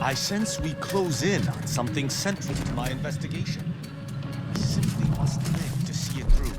I sense we close in on something central to my investigation. I simply must live to see it through.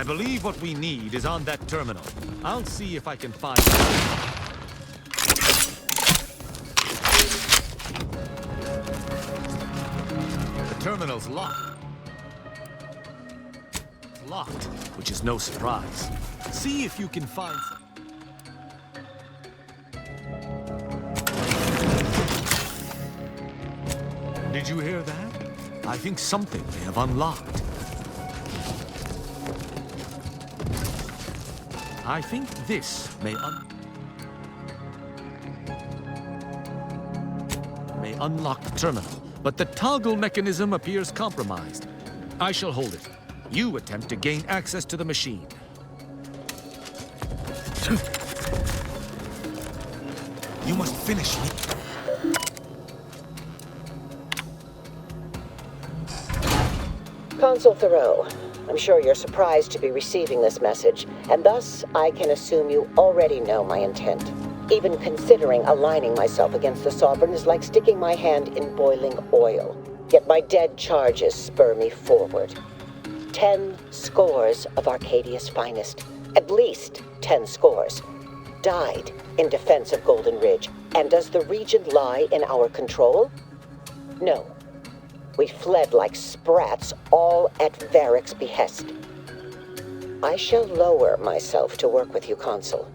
I believe what we need is on that terminal. I'll see if I can find it. The terminal's locked. It's locked, which is no surprise. See if you can find some. Did you hear that? I think something may have unlocked. I think this may unlock the terminal, but the toggle mechanism appears compromised. I shall hold it. You attempt to gain access to the machine. You must finish me. Consul Thoreau, I'm sure you're surprised to be receiving this message, and thus I can assume you already know my intent. Even considering aligning myself against the Sovereign is like sticking my hand in boiling oil. Yet my dead charges spur me forward. 10 scores of Arcadia's finest, at least 10 scores, died in defense of Golden Ridge. And does the region lie in our control? No. We fled like sprats, all at Varric's behest. I shall lower myself to work with you, Consul.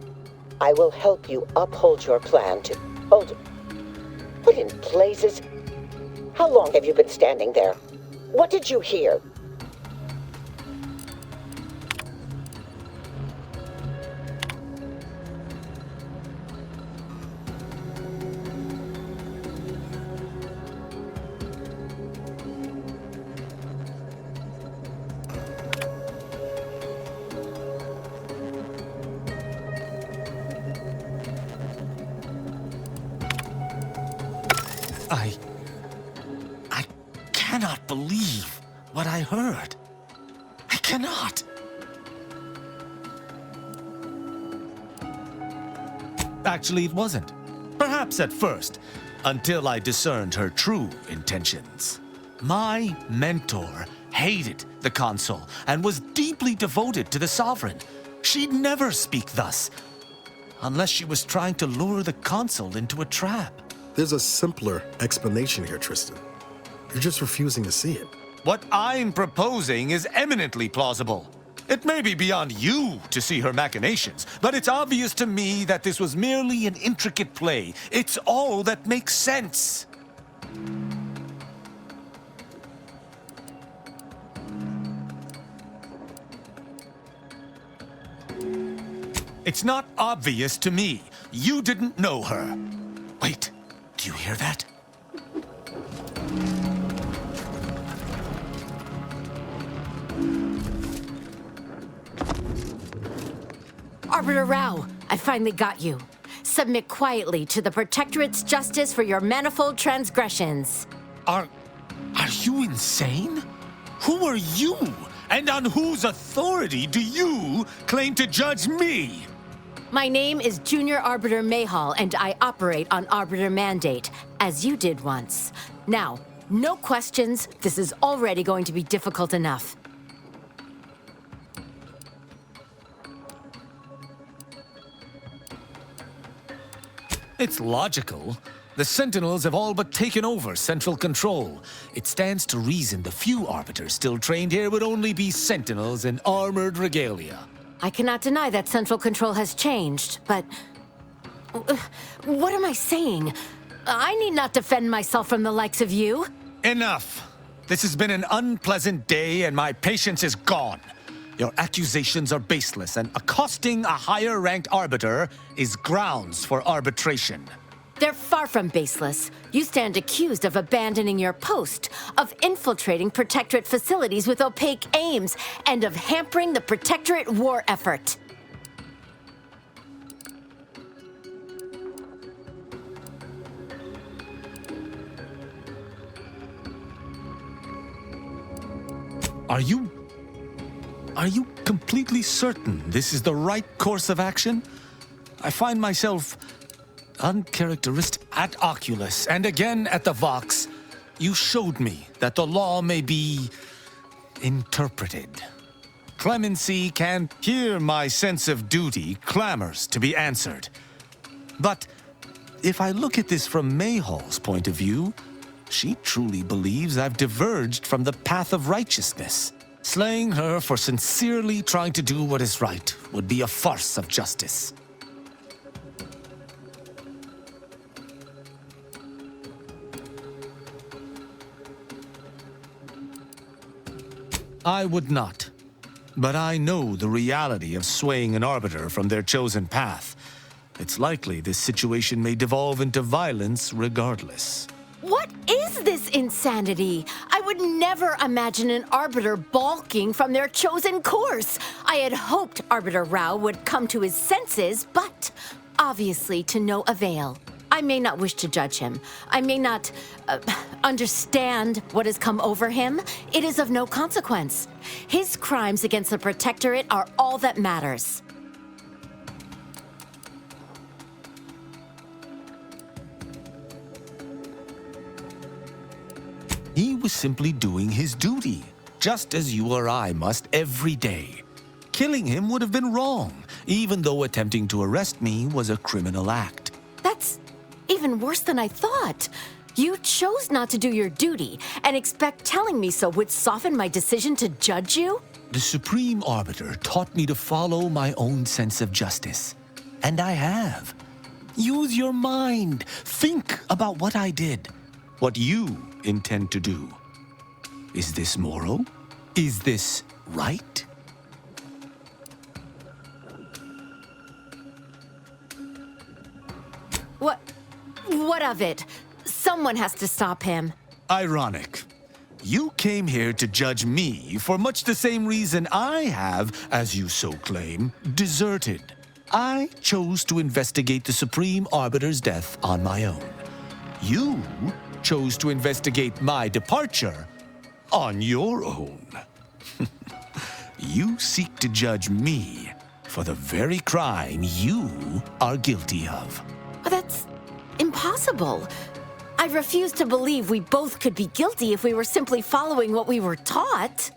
I will help you uphold your plan to... Hold... What in blazes? How long have you been standing there? What did you hear? I cannot believe what I heard. I cannot. Actually, it wasn't. Perhaps at first, until I discerned her true intentions. My mentor hated the Consul and was deeply devoted to the Sovereign. She'd never speak thus, unless she was trying to lure the Consul into a trap. There's a simpler explanation here, Tristan. You're just refusing to see it. What I'm proposing is eminently plausible. It may be beyond you to see her machinations, but it's obvious to me that this was merely an intricate play. It's all that makes sense. It's not obvious to me. You didn't know her. Wait, do you hear that? Arbiter Rao, I finally got you. Submit quietly to the Protectorate's justice for your manifold transgressions. Are you insane? Who are you? And on whose authority do you claim to judge me? My name is Junior Arbiter Mayhall, and I operate on Arbiter Mandate, as you did once. Now, no questions. This is already going to be difficult enough. It's logical. The Sentinels have all but taken over central control. It stands to reason the few Arbiters still trained here would only be Sentinels in armored regalia. I cannot deny that central control has changed, but... what am I saying? I need not defend myself from the likes of you. Enough! This has been an unpleasant day and my patience is gone. Your accusations are baseless, and accosting a higher-ranked Arbiter is grounds for arbitration. They're far from baseless. You stand accused of abandoning your post, of infiltrating Protectorate facilities with opaque aims, and of hampering the Protectorate war effort. Are you completely certain this is the right course of action? I find myself uncharacteristic at Oculus, and again at the Vox. You showed me that the law may be interpreted. Clemency can't hear my sense of duty clamors to be answered. But if I look at this from Mayhall's point of view, she truly believes I've diverged from the path of righteousness. Slaying her for sincerely trying to do what is right would be a farce of justice. I would not. But I know the reality of swaying an Arbiter from their chosen path. It's likely this situation may devolve into violence regardless. What is this insanity? I would never imagine an Arbiter balking from their chosen course. I had hoped Arbiter Rao would come to his senses, but obviously to no avail. I may not wish to judge him. I may not understand what has come over him. It is of no consequence. His crimes against the Protectorate are all that matters. He was simply doing his duty, just as you or I must every day. Killing him would have been wrong, even though attempting to arrest me was a criminal act. That's even worse than I thought. You chose not to do your duty, and expect telling me so would soften my decision to judge you? The Supreme Arbiter taught me to follow my own sense of justice. And I have. Use your mind. Think about what I did. What you intend to do. Is this moral? Is this right? What of it? Someone has to stop him. Ironic. You came here to judge me for much the same reason I have, as you so claim, deserted. I chose to investigate the Supreme Arbiter's death on my own. You chose to investigate my departure on your own. You seek to judge me for the very crime you are guilty of. That's impossible. I refuse to believe we both could be guilty if we were simply following what we were taught.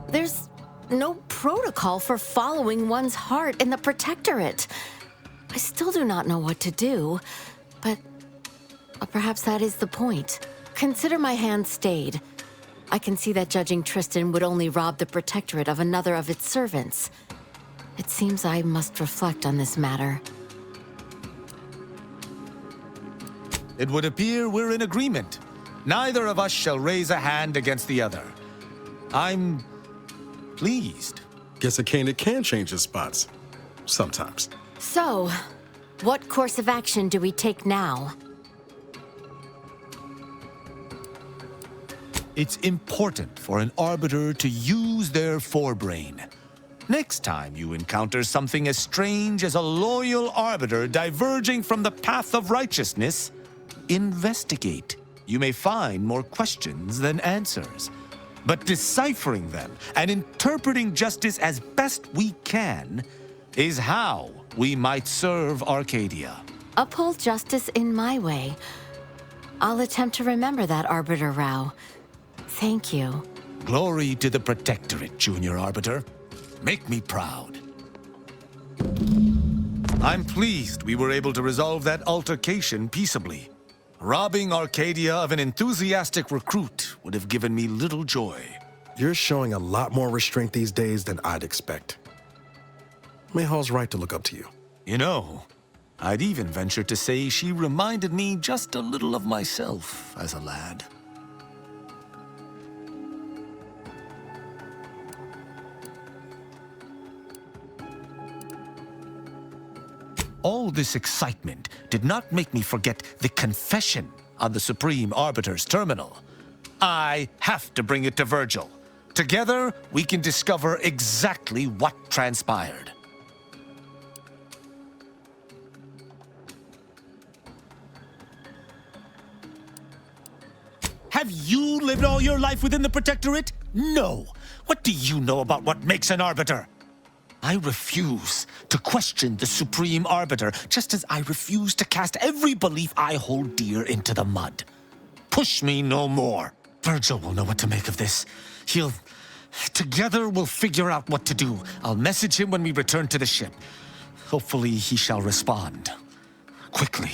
There's no protocol for following one's heart in the Protectorate. I still do not know what to do, but perhaps that is the point. Consider my hand stayed. I can see that judging Tristan would only rob the Protectorate of another of its servants. It seems I must reflect on this matter. It would appear we're in agreement. Neither of us shall raise a hand against the other. I'm pleased. Guess a candidate can change his spots. Sometimes. So, what course of action do we take now? It's important for an arbiter to use their forebrain. Next time you encounter something as strange as a loyal arbiter diverging from the path of righteousness, investigate. You may find more questions than answers. But deciphering them and interpreting justice as best we can is how we might serve Arcadia. Uphold justice in my way. I'll attempt to remember that, Arbiter Rao. Thank you. Glory to the Protectorate, Junior Arbiter. Make me proud. I'm pleased we were able to resolve that altercation peaceably. Robbing Arcadia of an enthusiastic recruit would have given me little joy. You're showing a lot more restraint these days than I'd expect. Mayhal's right to look up to you. You know, I'd even venture to say she reminded me just a little of myself as a lad. All this excitement did not make me forget the confession on the Supreme Arbiter's terminal. I have to bring it to Virgil. Together, we can discover exactly what transpired. Have you lived all your life within the Protectorate? No. What do you know about what makes an arbiter? I refuse to question the Supreme Arbiter, just as I refuse to cast every belief I hold dear into the mud. Push me no more. Virgil will know what to make of this. Together we'll figure out what to do. I'll message him when we return to the ship. Hopefully he shall respond. Quickly.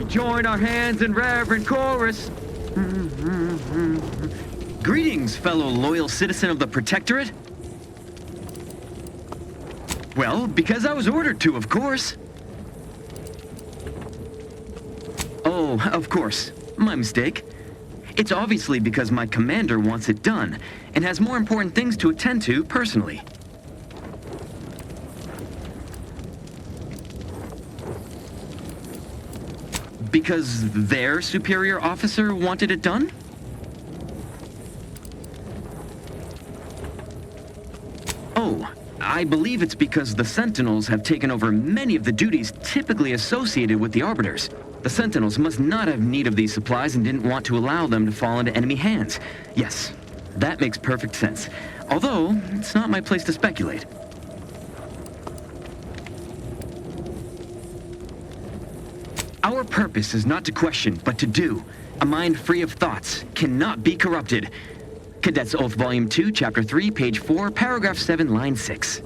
Join our hands in reverent chorus. Greetings, fellow loyal citizen of the Protectorate. Well, because I was ordered to, of course. Oh, of course. My mistake. It's obviously because my commander wants it done, and has more important things to attend to personally. Because their superior officer wanted it done? Oh, I believe it's because the Sentinels have taken over many of the duties typically associated with the Arbiters. The Sentinels must not have need of these supplies and didn't want to allow them to fall into enemy hands. Yes, that makes perfect sense. Although, it's not my place to speculate. Our purpose is not to question, but to do. A mind free of thoughts cannot be corrupted. Cadets Oath Volume 2, Chapter 3, Page 4, Paragraph 7, Line 6.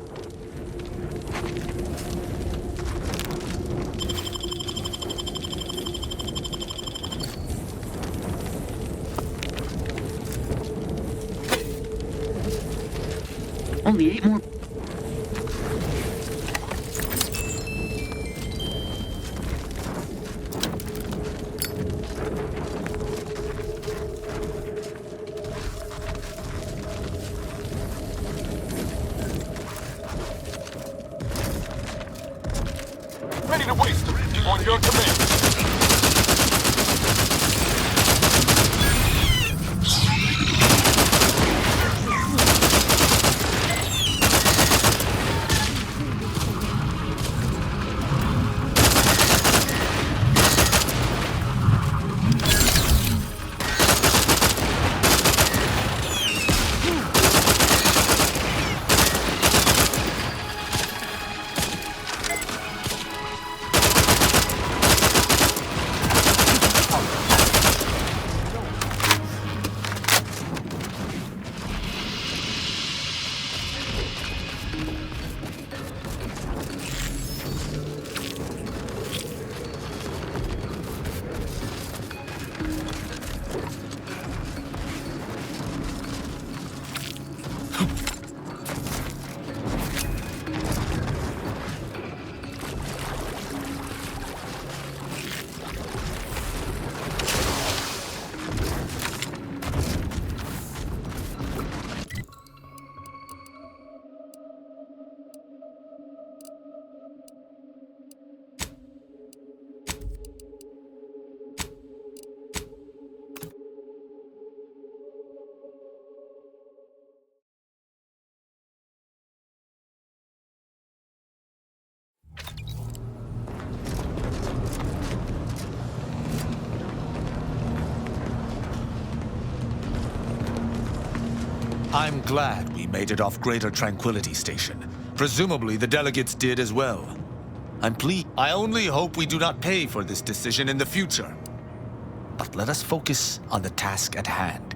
Only 8 more... Ready to waste them. On your command. I'm glad we made it off Greater Tranquility Station. Presumably, the delegates did as well. I'm pleased. I only hope we do not pay for this decision in the future. But let us focus on the task at hand.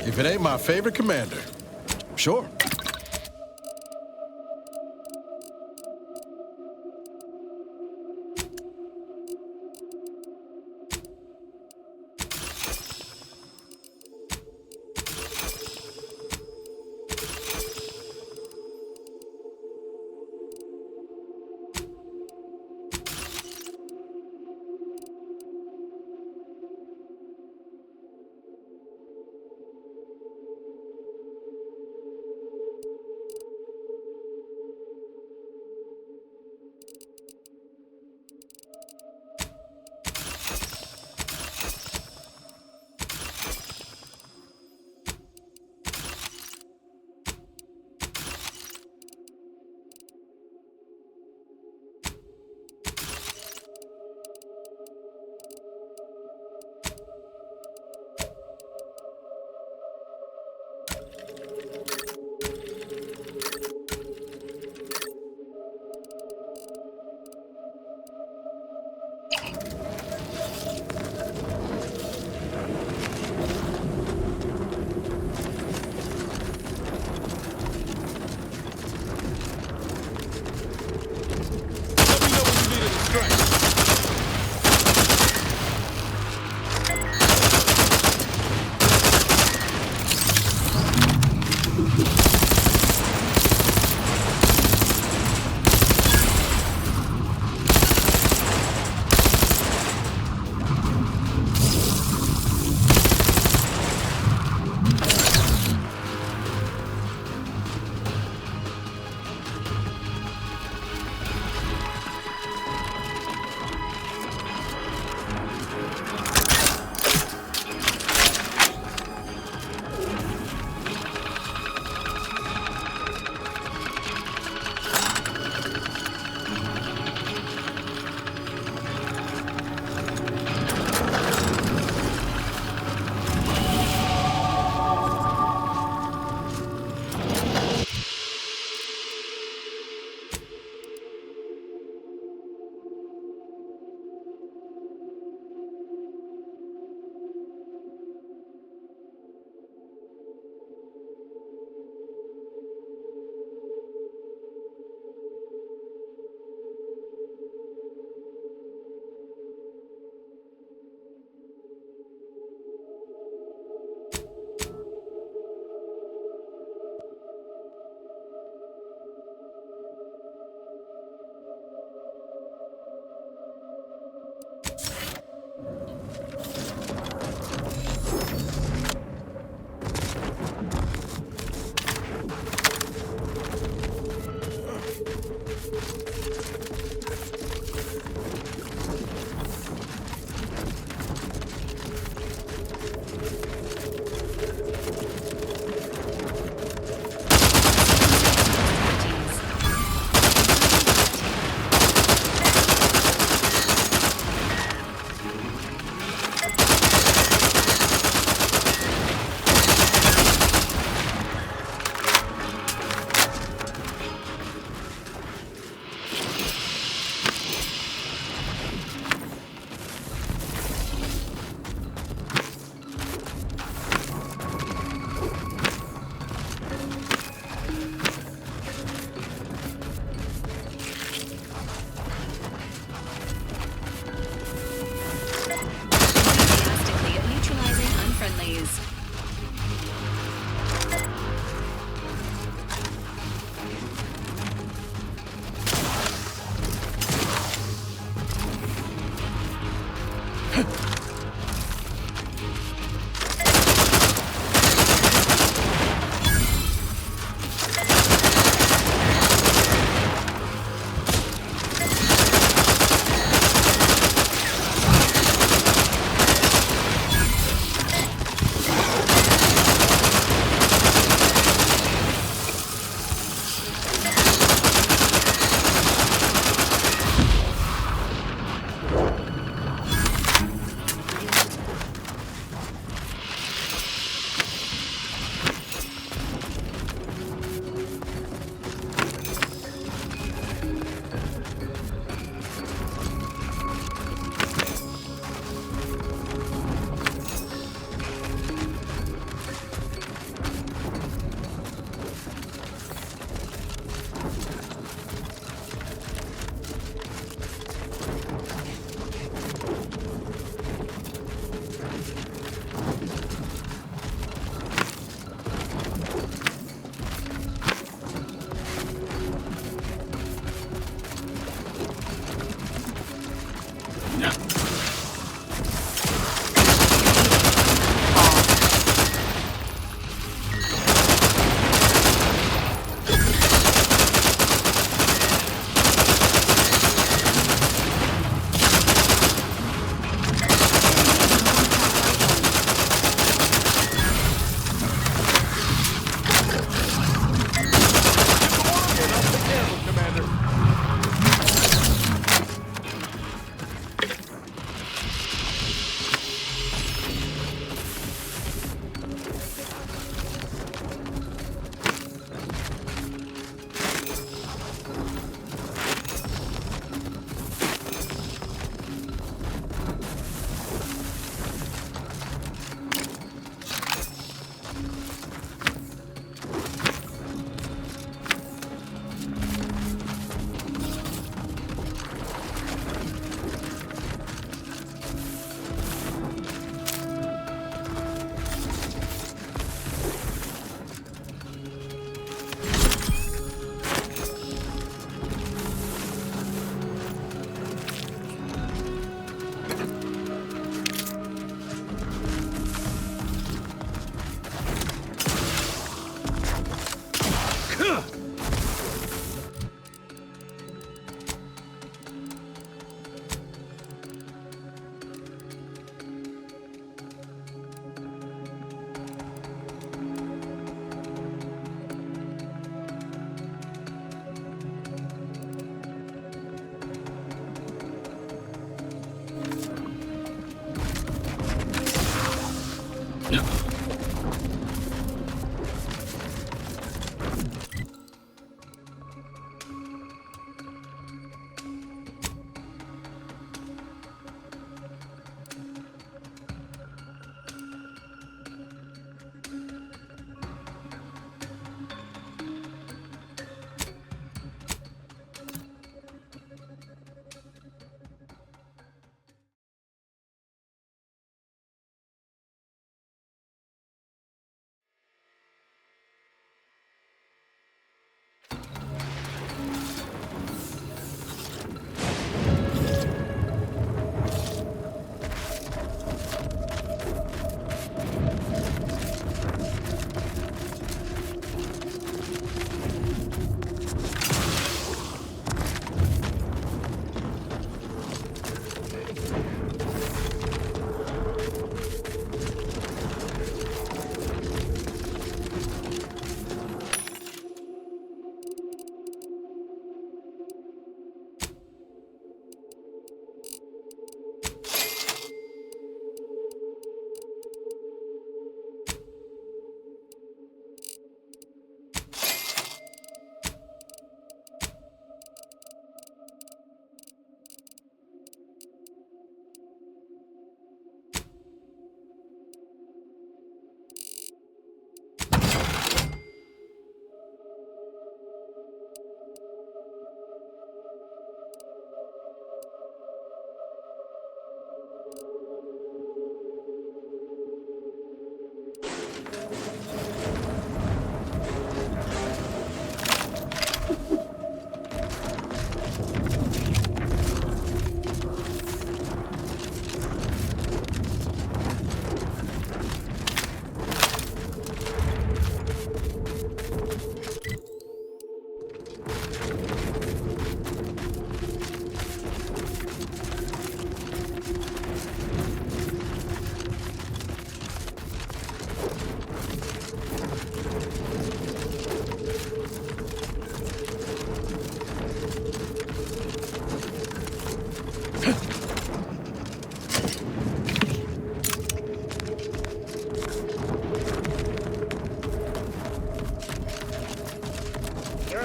If it ain't my favorite commander. Sure.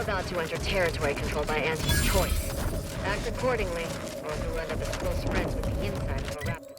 about to enter territory controlled by Auntie's choice. Act accordingly, or you'll end up as close friends with the inside of a raptor.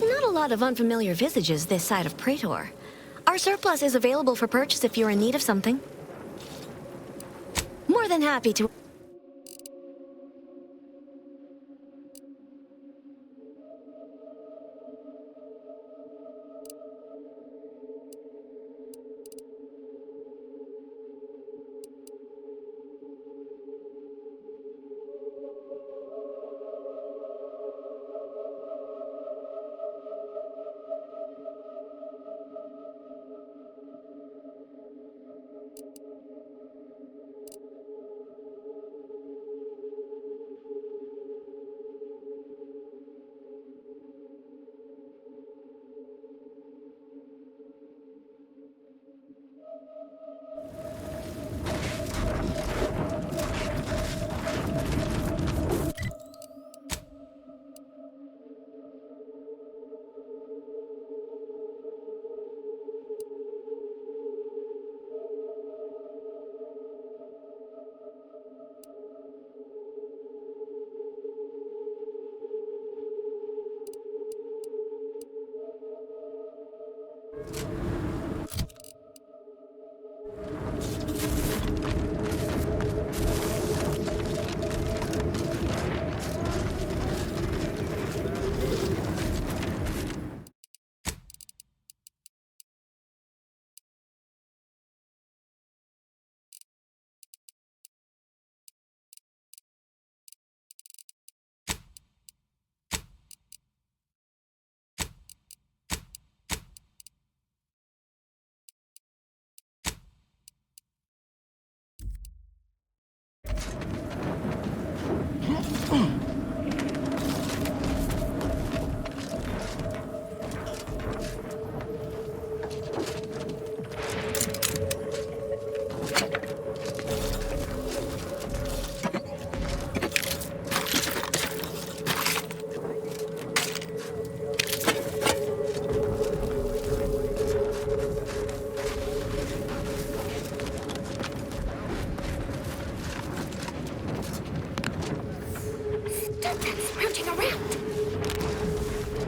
Not a lot of unfamiliar visages this side of Praetor. Our surplus is available for purchase if you're in need of something. More than happy to...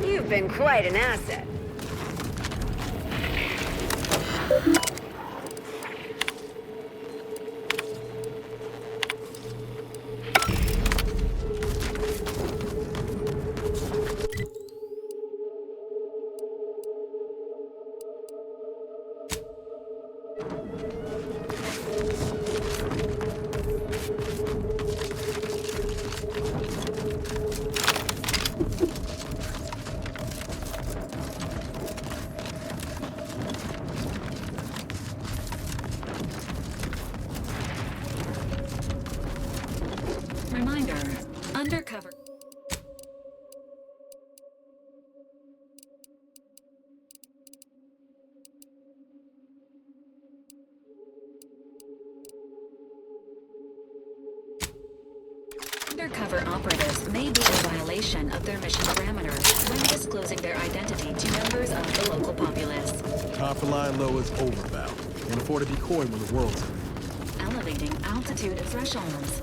You've been quite an asset. Reminder, undercover. Undercover operatives may be in violation of their mission parameters when disclosing their identity to members of the local populace. Time for lying low is over, Val. Can't afford to be coy when the world's in. Elevating altitude thresholds.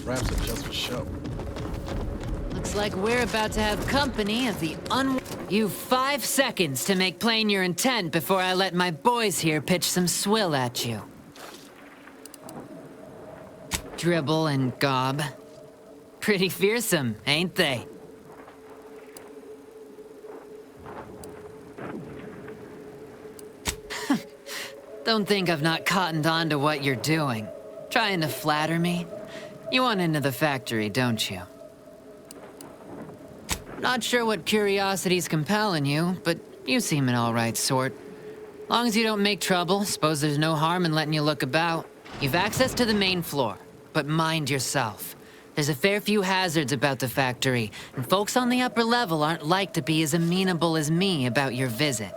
those wraps are just for show. Looks like we're about to have company of the You've 5 seconds to make plain your intent before I let my boys here pitch some swill at you. Dribble and gob. Pretty fearsome, ain't they? Don't think I've not cottoned on to what you're doing. Trying to flatter me? You want into the factory, don't you? Not sure what curiosity's compelling you, but you seem an all-right sort. Long as you don't make trouble, suppose there's no harm in letting you look about. You've access to the main floor, but mind yourself. There's a fair few hazards about the factory, and folks on the upper level aren't like to be as amenable as me about your visit.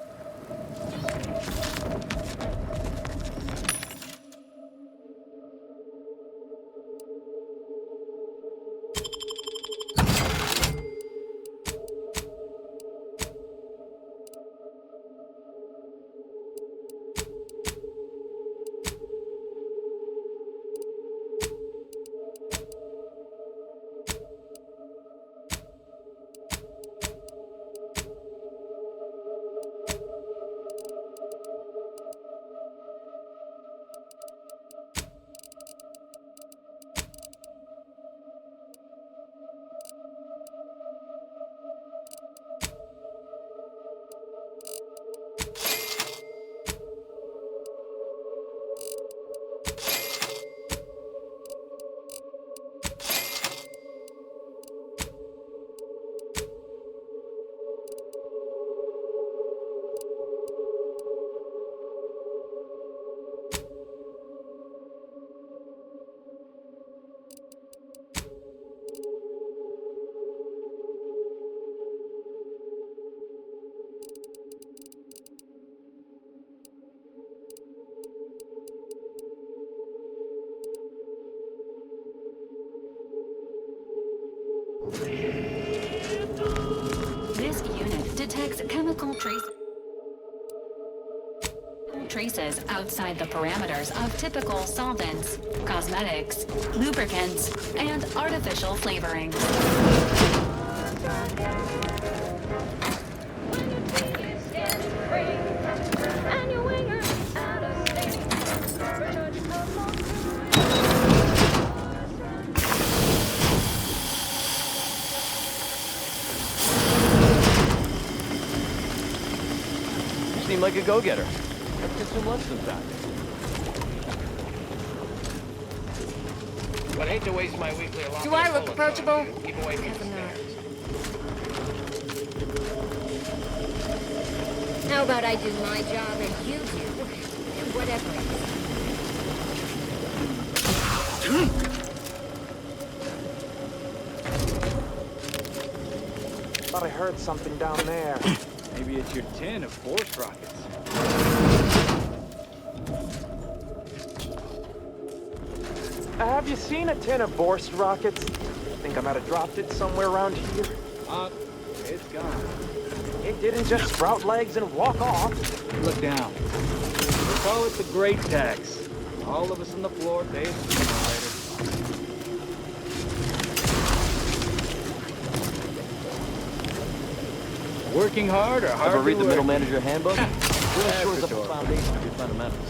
This unit detects chemical traces outside the parameters of typical solvents, cosmetics, lubricants, and artificial flavorings. Seem like a go-getter. Let's get some lunch sometime. I'd hate to waste my weekly allotment. Do I look approachable? Keep away from the How about I do my job and you do whatever it is. Thought I heard something down there. Maybe it's your tin of force rockets. Have you seen a tin of Borst rockets? Think I might have dropped it somewhere around here. It's gone. It didn't just sprout legs and walk off. Look down. We call it the Great Tax. All of us on the floor pay it sooner or later. Working hard or hard Ever read to the work? Middle Manager Handbook? Really shores up the Praetor. foundation of your fundamentals.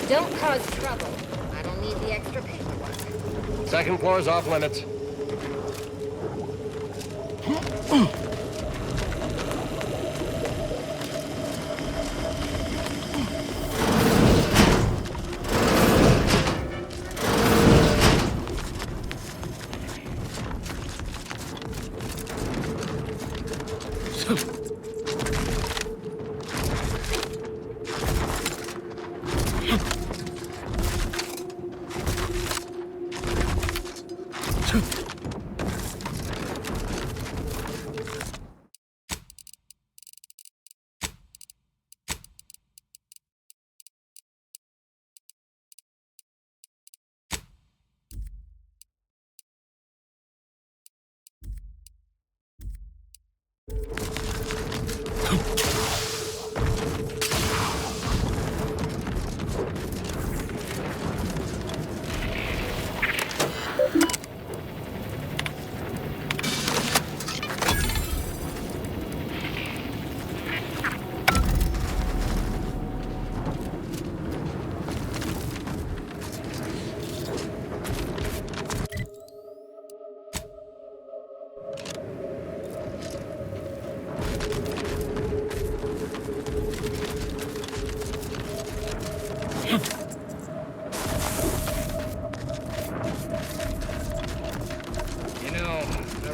Don't cause trouble. I don't need the extra paperwork. Second floor's off limits.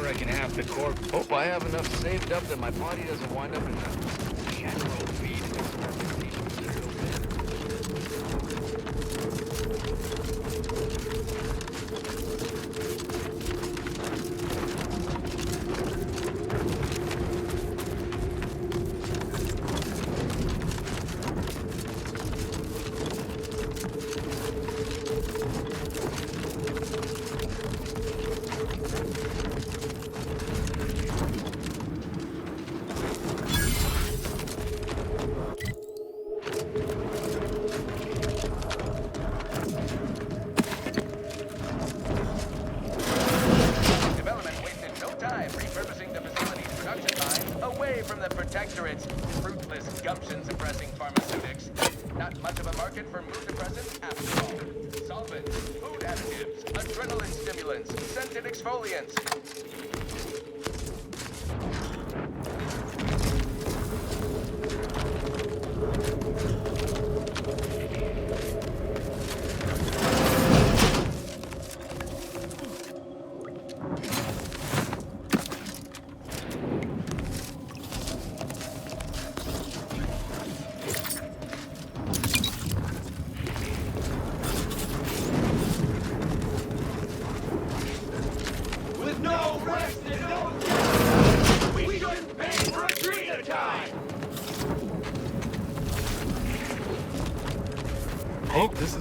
I reckon half the corp. Hope I have enough saved up that my body doesn't wind up in the general feed. Protectorate's fruitless gumption-suppressing pharmaceutics. Not much of a market for mood depressants after all. Solvents, food additives, adrenaline stimulants, scented exfoliants.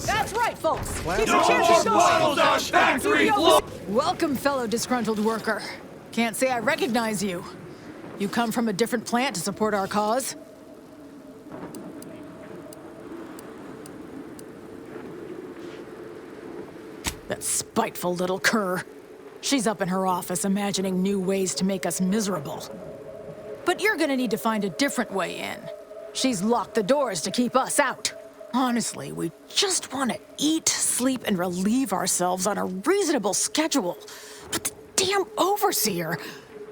That's right, folks. Keep your chances going. Factory floor. Welcome, fellow disgruntled worker. Can't say I recognize you. You come from a different plant to support our cause? That spiteful little cur. She's up in her office imagining new ways to make us miserable. But you're gonna need to find a different way in. She's locked the doors to keep us out. Honestly, we just want to eat, sleep, and relieve ourselves on a reasonable schedule. But the damn overseer,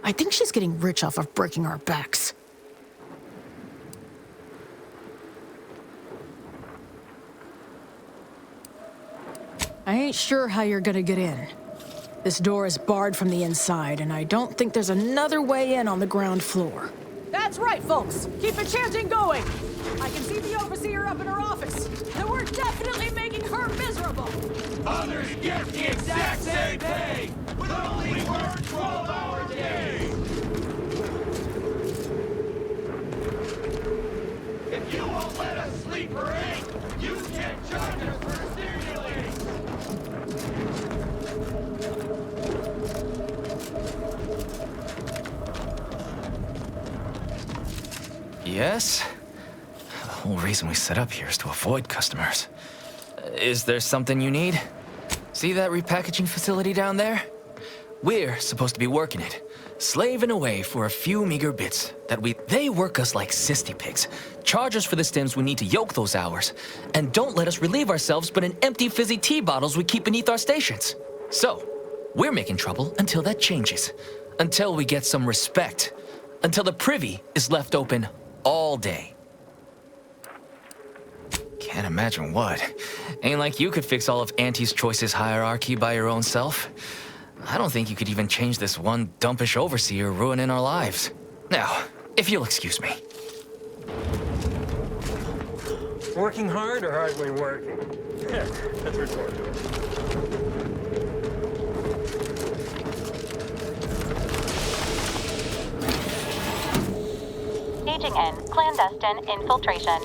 I think she's getting rich off of breaking our backs. I ain't sure how you're gonna get in. This door is barred from the inside, and I don't think there's another way in on the ground floor. That's right, folks. Keep the chanting going. I can see the overseer up in her office, and we're definitely making her miserable. Others get the exact same pay, with only work 12-hour days. If you won't let us sleep or eat, you can't charge us for stimulants. Yes? The whole reason we set up here is to avoid customers. Is there something you need? See that repackaging facility down there? We're supposed to be working it, slaving away for a few meager bits they work us like cysty pigs, charge us for the stims we need to yoke those hours, and don't let us relieve ourselves but in empty fizzy tea bottles we keep beneath our stations. So, we're making trouble until that changes, until we get some respect, until the privy is left open all day. Can't imagine what. Ain't like you could fix all of Auntie's Choice's hierarchy by your own self. I don't think you could even change this one dumpish overseer ruining our lives. Now, if you'll excuse me. Working hard or hardly working? That's rhetorical. Staging in clandestine infiltration.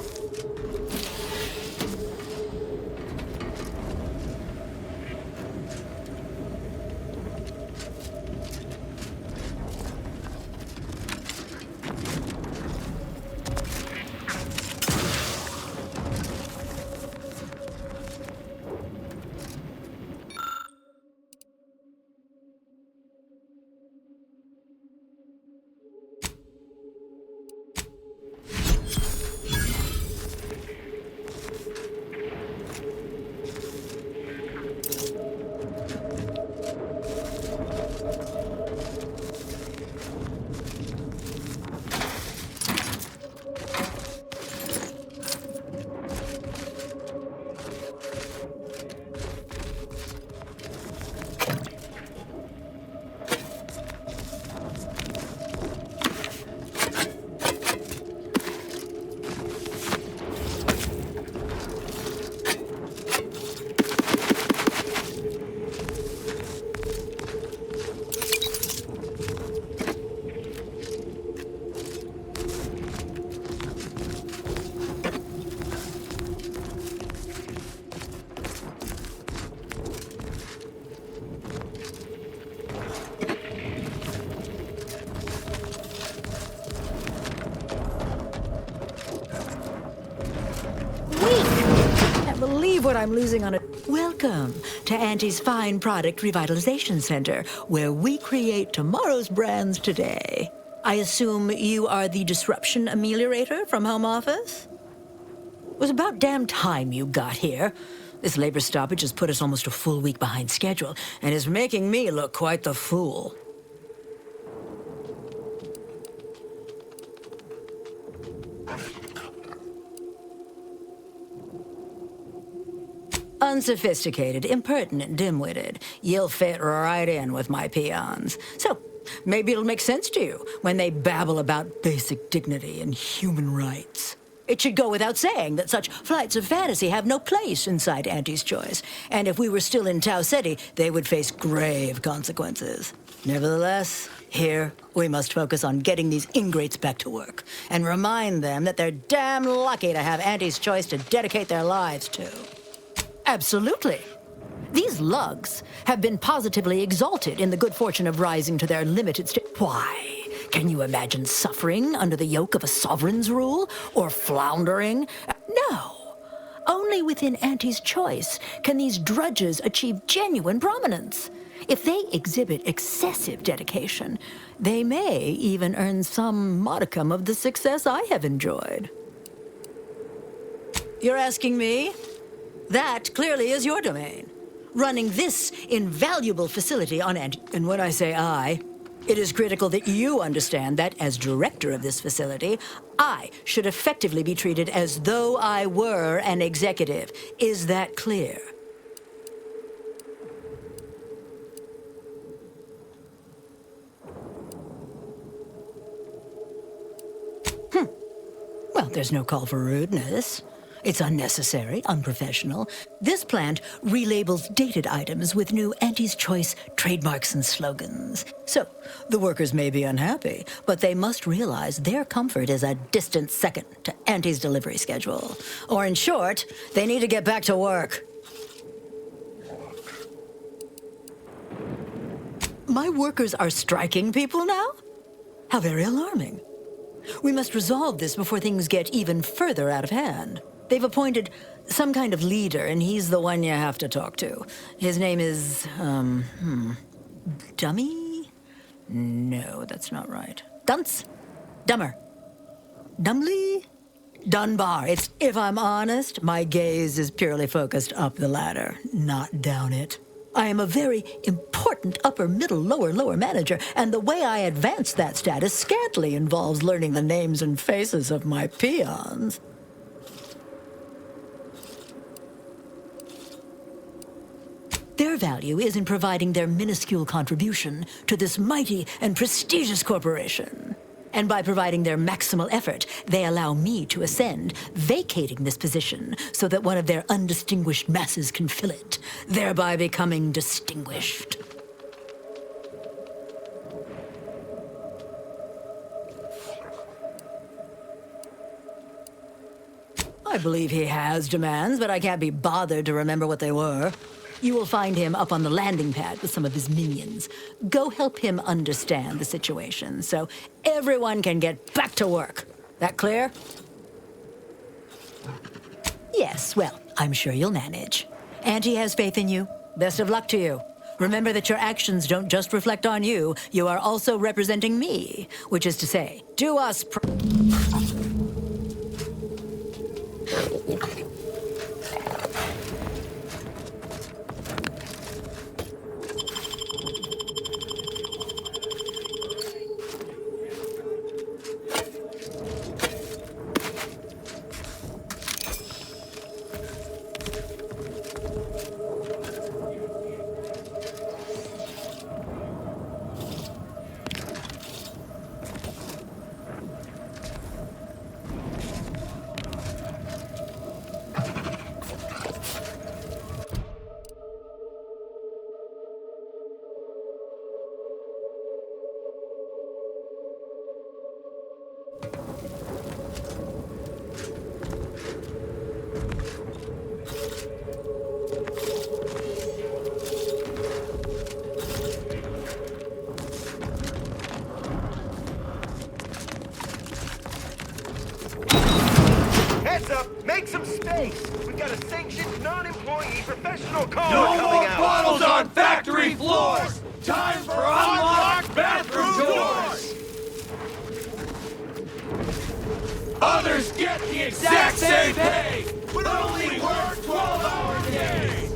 Can't believe what I'm losing on it. Welcome to Auntie's Fine Product Revitalization Center, where we create tomorrow's brands today. I assume you are the disruption ameliorator from home office? It was about damn time you got here. This labor stoppage has put us almost a full week behind schedule and is making me look quite the fool. Unsophisticated, impertinent, dim-witted. You'll fit right in with my peons. So, maybe it'll make sense to you when they babble about basic dignity and human rights. It should go without saying that such flights of fantasy have no place inside Auntie's Choice, and if we were still in Tau Ceti, they would face grave consequences. Nevertheless, here, we must focus on getting these ingrates back to work, and remind them that they're damn lucky to have Auntie's Choice to dedicate their lives to. Absolutely. These lugs have been positively exalted in the good fortune of rising to their limited state. Why? Can you imagine suffering under the yoke of a sovereign's rule? Or floundering? No. Only within Auntie's Choice can these drudges achieve genuine prominence. If they exhibit excessive dedication, they may even earn some modicum of the success I have enjoyed. You're asking me? That clearly is your domain. Running this invaluable facility on and when I say I, it is critical that you understand that as director of this facility, I should effectively be treated as though I were an executive. Is that clear? Well, there's no call for rudeness. It's unnecessary, unprofessional. This plant relabels dated items with new Auntie's Choice trademarks and slogans. So, the workers may be unhappy, but they must realize their comfort is a distant second to Auntie's delivery schedule. Or in short, they need to get back to work. My workers are striking people now? How very alarming. We must resolve this before things get even further out of hand. They've appointed some kind of leader, and he's the one you have to talk to. His name is, Dummy? No, that's not right. Dunce? Dummer? Dumbly? Dunbar. It's, if I'm honest, my gaze is purely focused up the ladder, not down it. I am a very important upper, middle, lower manager, and the way I advance that status scantily involves learning the names and faces of my peons. Their value is in providing their minuscule contribution to this mighty and prestigious corporation. And by providing their maximal effort, they allow me to ascend, vacating this position so that one of their undistinguished masses can fill it, thereby becoming distinguished. I believe he has demands, but I can't be bothered to remember what they were. You will find him up on the landing pad with some of his minions. Go help him understand the situation so everyone can get back to work. That clear? Yes, well, I'm sure you'll manage. Auntie has faith in you. Best of luck to you. Remember that your actions don't just reflect on you, you are also representing me, which is to say, do us face! We got a sanctioned non-employee professional code No coming more out! bottles on factory floors! Time for unlocked bathroom doors! Others get the exact same pay, but only work 12-hour days!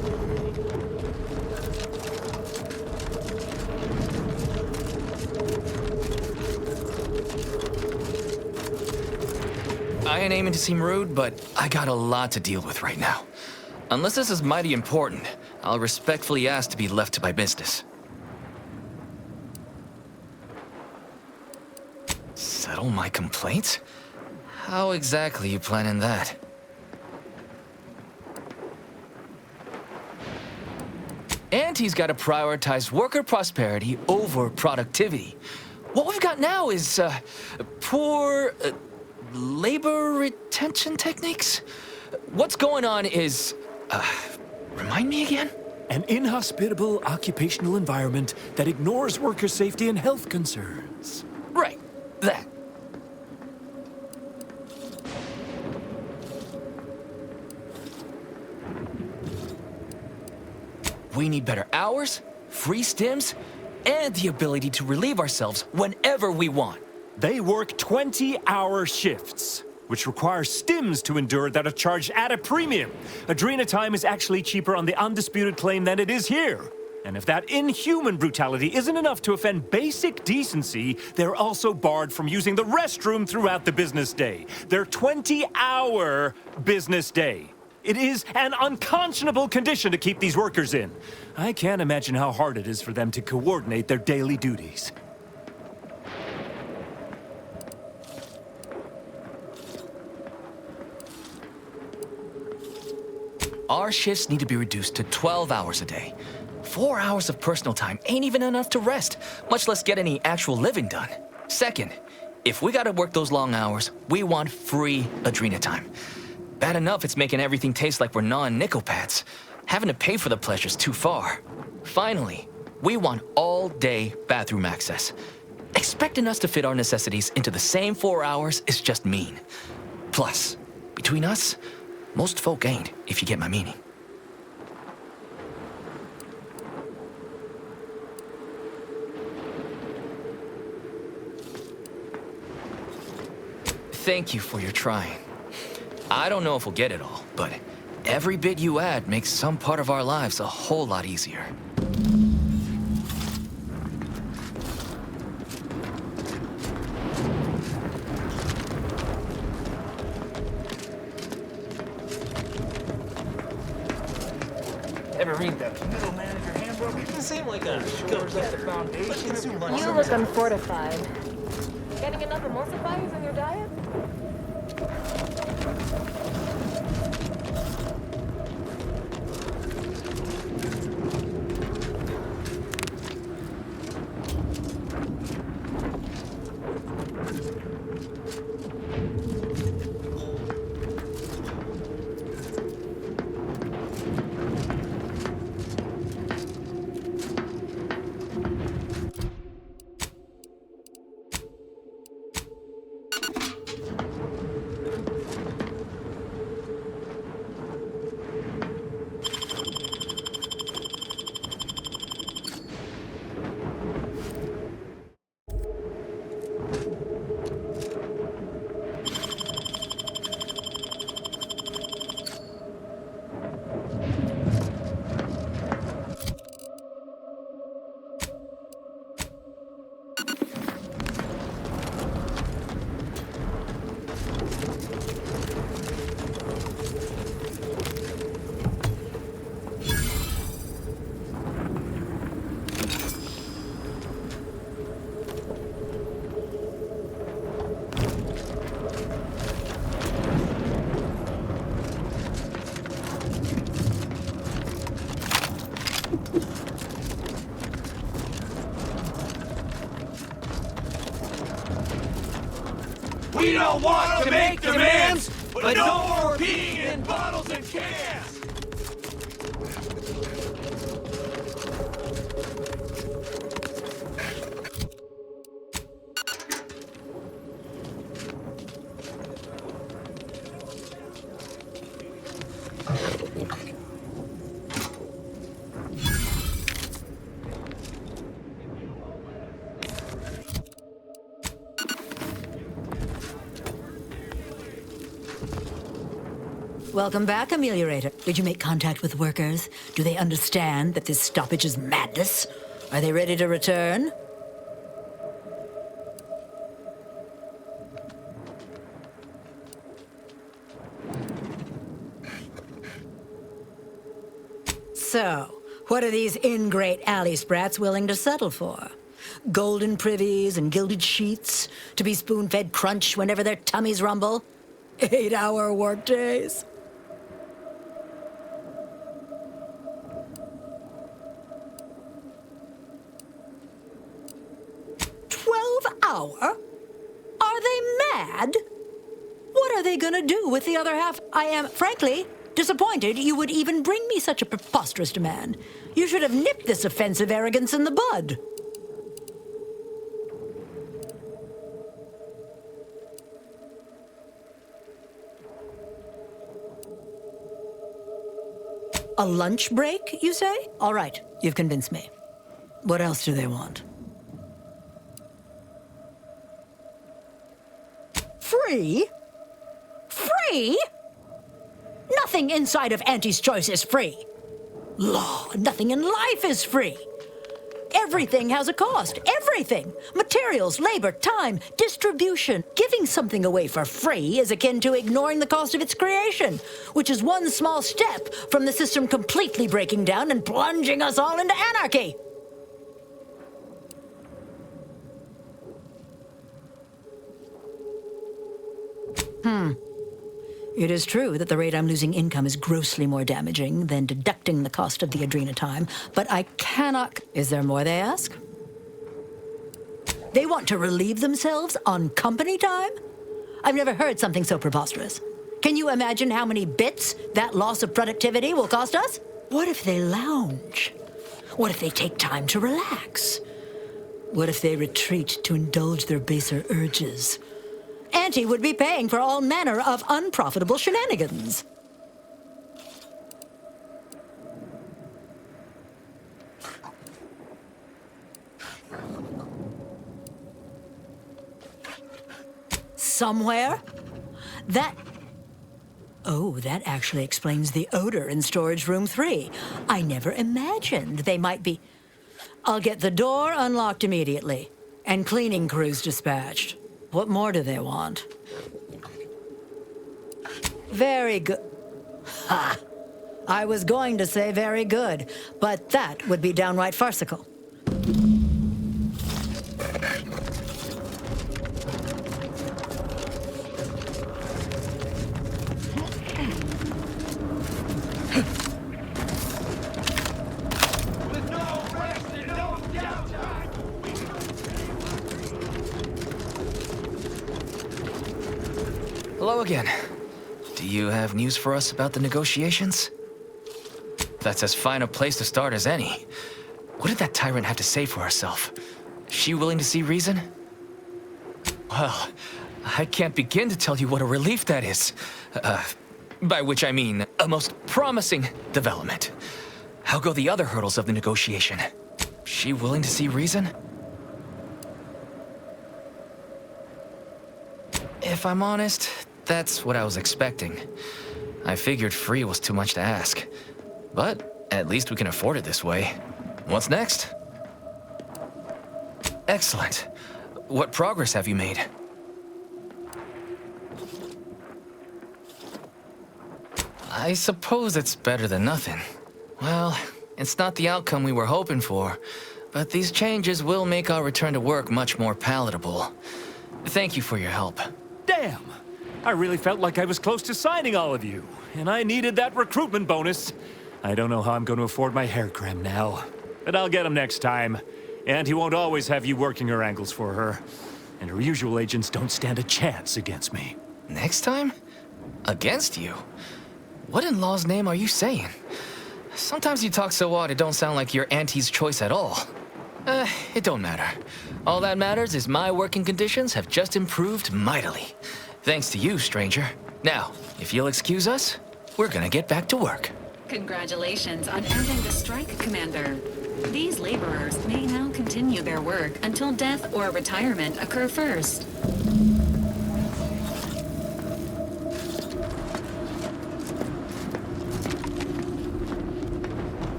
I ain't aiming to seem rude, but I got a lot to deal with right now. Unless this is mighty important, I'll respectfully ask to be left to my business. Settle my complaints? How exactly you planning that? And he's got to prioritize worker prosperity over productivity. What we've got now is, poor, labor retention techniques? What's going on is, remind me again? An inhospitable occupational environment that ignores worker safety and health concerns. Right, that. We need better hours, free stims, and the ability to relieve ourselves whenever we want. They work 20-hour shifts, which require stims to endure that are charged at a premium. Adrena time is actually cheaper on the undisputed claim than it is here. And if that inhuman brutality isn't enough to offend basic decency, they're also barred from using the restroom throughout the business day. Their 20-hour business day. It is an unconscionable condition to keep these workers in. I can't imagine how hard it is for them to coordinate their daily duties. Our shifts need to be reduced to 12 hours a day. 4 hours of personal time ain't even enough to rest, much less get any actual living done. Second, if we gotta work those long hours, we want free Adrena time. Bad enough it's making everything taste like we're gnawing nickel pads. Having to pay for the pleasure's too far. Finally, we want all-day bathroom access. Expecting us to fit our necessities into the same 4 hours is just mean. Plus, between us, most folk ain't, if you get my meaning. Thank you for your trying. I don't know if we'll get it all, but every bit you add makes some part of our lives a whole lot easier. Ever read the middle manager handbook? Doesn't seem like a shores up the foundation. You look unfortified. Getting enough emulsifiers in your diet? We don't want to make demands, but no more peeing in bottles and cans! Welcome back, Ameliorator. Did you make contact with workers? Do they understand that this stoppage is madness? Are they ready to return? So, what are these ingrate alley sprats willing to settle for? Golden privies and gilded sheets to be spoon-fed crunch whenever their tummies rumble? 8-hour workdays? Hour? Are they mad? What are they gonna do with the other half? I am, frankly, disappointed you would even bring me such a preposterous demand. You should have nipped this offensive arrogance in the bud. A lunch break, you say? All right, you've convinced me. What else do they want? Free? Free? Nothing inside of Auntie's Choice is free. Law, nothing in life is free. Everything has a cost. Everything. Materials, labor, time, distribution. Giving something away for free is akin to ignoring the cost of its creation, which is one small step from the system completely breaking down and plunging us all into anarchy. It is true that the rate I'm losing income is grossly more damaging than deducting the cost of the Adrena time, but I cannot... Is there more, they ask? They want to relieve themselves on company time? I've never heard something so preposterous. Can you imagine how many bits that loss of productivity will cost us? What if they lounge? What if they take time to relax? What if they retreat to indulge their baser urges? Auntie would be paying for all manner of unprofitable shenanigans. Somewhere? Oh, that actually explains the odor in storage room 3. I never imagined they might be... I'll get the door unlocked immediately, and cleaning crews dispatched. What more do they want? Very good. Ha! I was going to say very good, but that would be downright farcical. Hello again. Do you have news for us about the negotiations? That's as fine a place to start as any. What did that tyrant have to say for herself? Is she willing to see reason? Well, I can't begin to tell you what a relief that is. By which I mean a most promising development. How go the other hurdles of the negotiation? Is she willing to see reason? If I'm honest, that's what I was expecting. I figured free was too much to ask. But at least we can afford it this way. What's next? Excellent. What progress have you made? I suppose it's better than nothing. Well, it's not the outcome we were hoping for, but these changes will make our return to work much more palatable. Thank you for your help. Damn! I really felt like I was close to signing all of you, and I needed that recruitment bonus. I don't know how I'm going to afford my hair cream now, but I'll get him next time. And he won't always have you working her angles for her. And her usual agents don't stand a chance against me. Next time? Against you? What in law's name are you saying? Sometimes you talk so odd it don't sound like you're Auntie's choice at all. It don't matter. All that matters is my working conditions have just improved mightily. Thanks to you, stranger. Now, if you'll excuse us, we're gonna get back to work. Congratulations on ending the strike, Commander. These laborers may now continue their work until death or retirement occur first.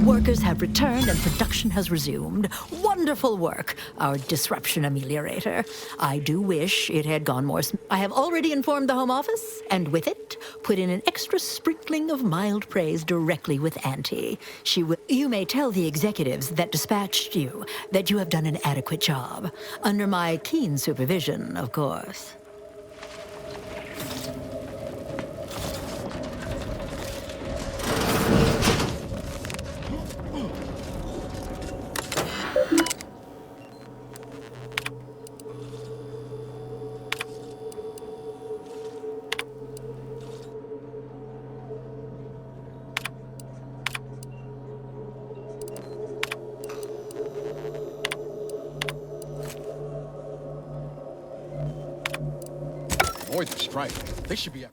Workers have returned and production has resumed. Wonderful work, our disruption ameliorator. I do wish it had gone more I have already informed the Home Office, and with it, put in an extra sprinkling of mild praise directly with Auntie. She will. You may tell the executives that dispatched you that you have done an adequate job. Under my keen supervision, of course. Avoid the strike. They should be.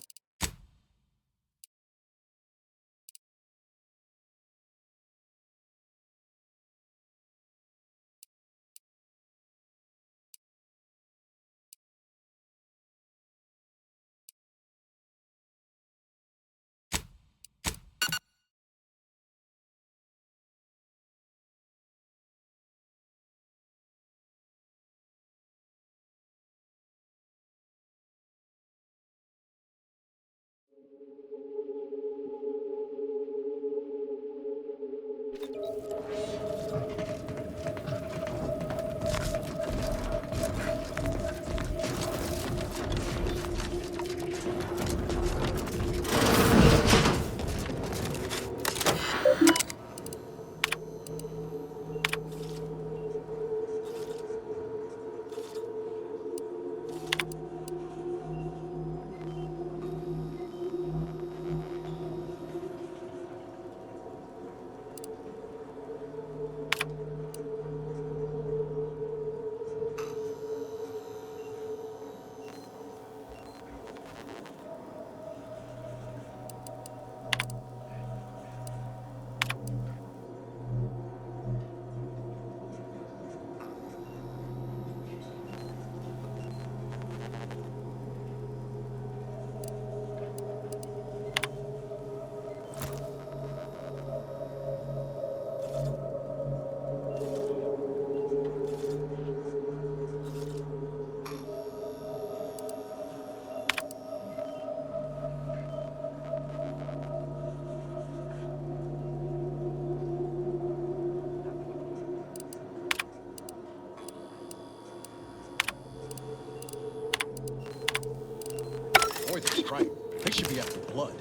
Avoid the strike. They should be after blood.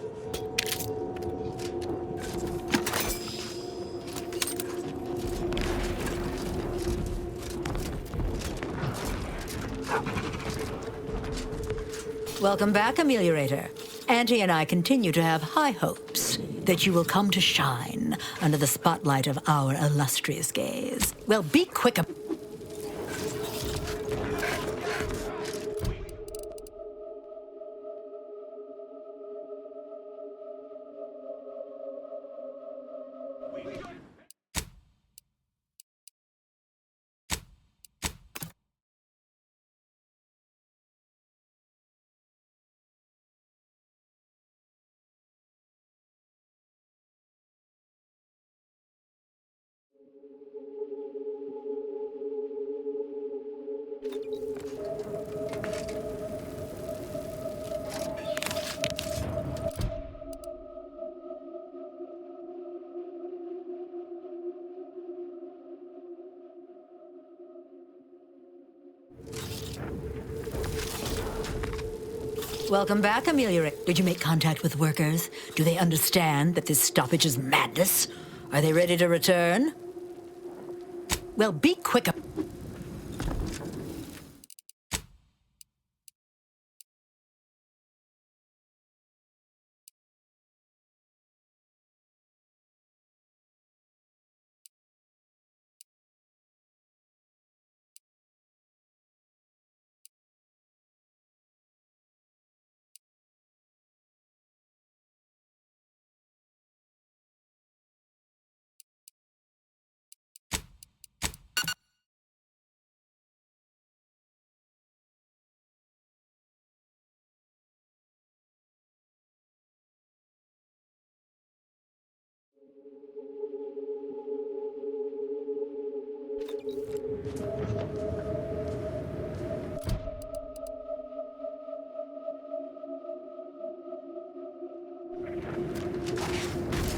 Welcome back, Ameliorator. Auntie and I continue to have high hopes that you will come to shine under the spotlight of our illustrious gaze. Well, be quick. Welcome back, Ameliorator. Did you make contact with workers? Do they understand that this stoppage is madness? Are they ready to return? Well, be quick.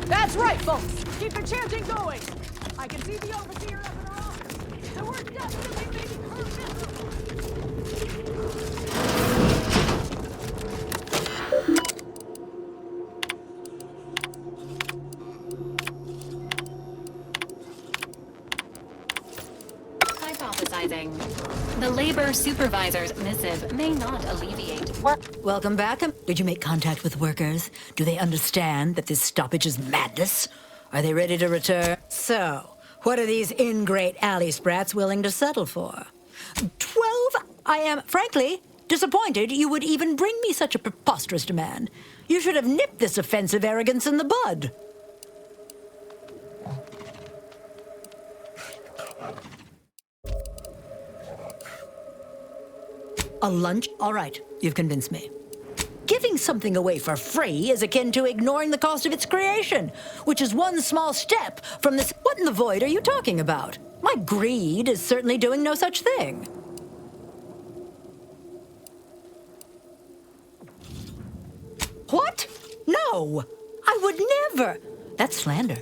That's right, folks! Keep the chanting going! I can see the overseer up in her office, and we're definitely making her miserable! Hypothesizing. The labor supervisor's missive may not alleviate work. Welcome back. Did you make contact with workers? Do they understand that this stoppage is madness? Are they ready to return? So, what are these ingrate alley sprats willing to settle for? 12? I am, frankly, disappointed you would even bring me such a preposterous demand. You should have nipped this offensive arrogance in the bud. A lunch? All right, you've convinced me. Giving something away for free is akin to ignoring the cost of its creation, which is one small step from this. What in the void are you talking about? My greed is certainly doing no such thing. What? No, I would never. That's slander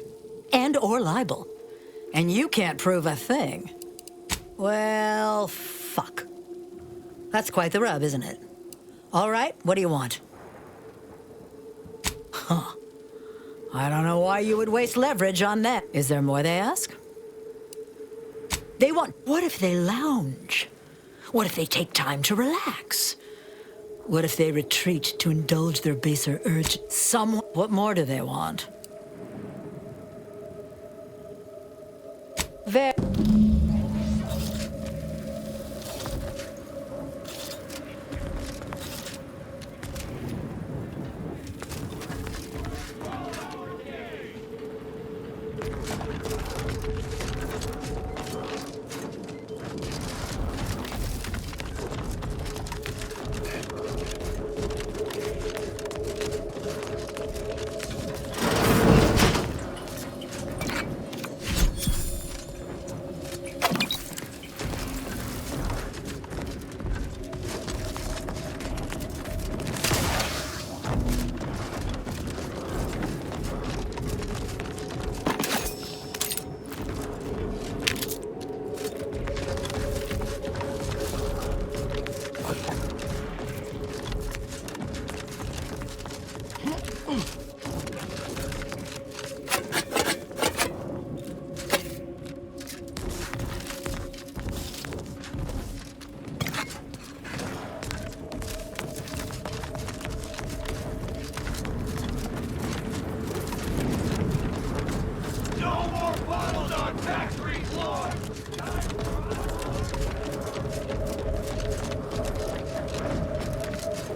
and or libel. And you can't prove a thing. Well, fuck. That's quite the rub, isn't it? All right, what do you want? Huh. I don't know why you would waste leverage on that. Is there more they ask? They want... What if they lounge? What if they take time to relax? What if they retreat to indulge their baser urge? What more do they want?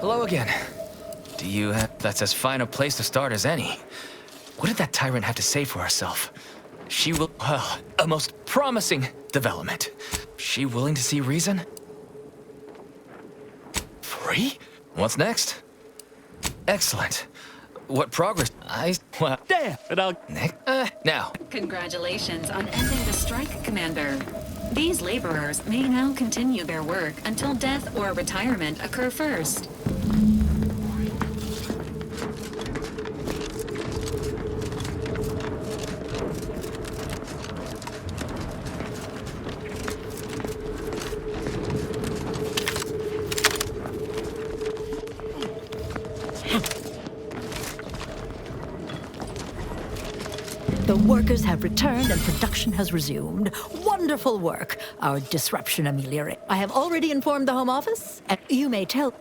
Hello again. Do you have... That's as fine a place to start as any. What did that tyrant have to say for herself? She will... Well, a most promising development. She willing to see reason? Free? What's next? Excellent. What progress? Well... Damn! But I'll... Now. Congratulations on ending the strike, Commander. These laborers may now continue their work until death or retirement occur first. The workers have returned and production has resumed. Wonderful work. Our disruption ameliorated. I have already informed the Home Office, and you may tell...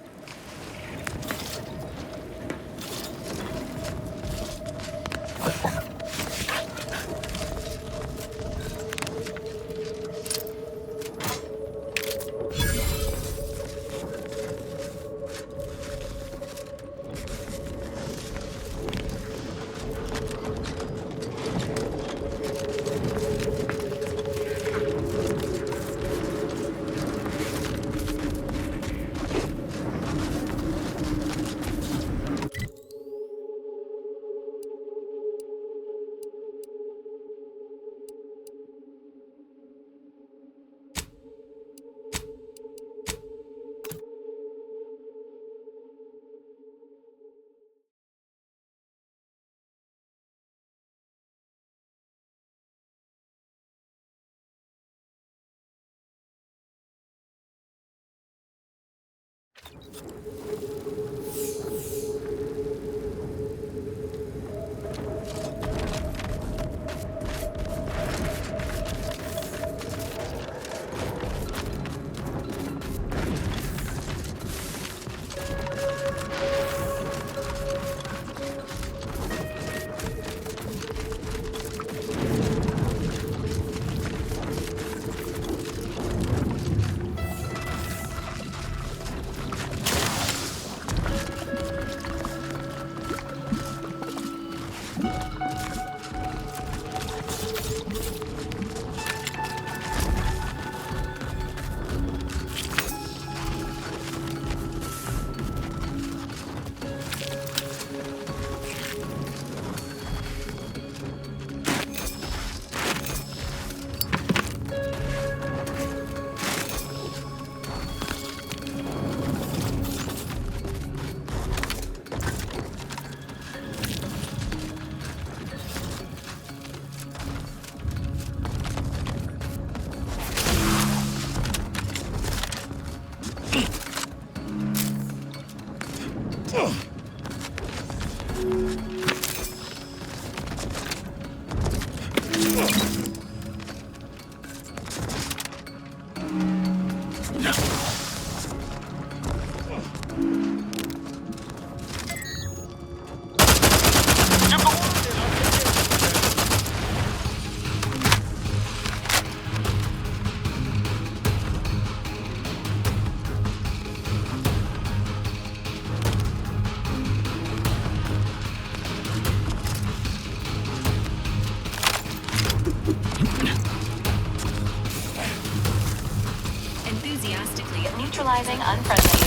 Enthusiastically neutralizing unfriendly.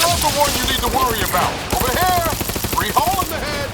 Not the one you need to worry about. Over here! Free hole in the head!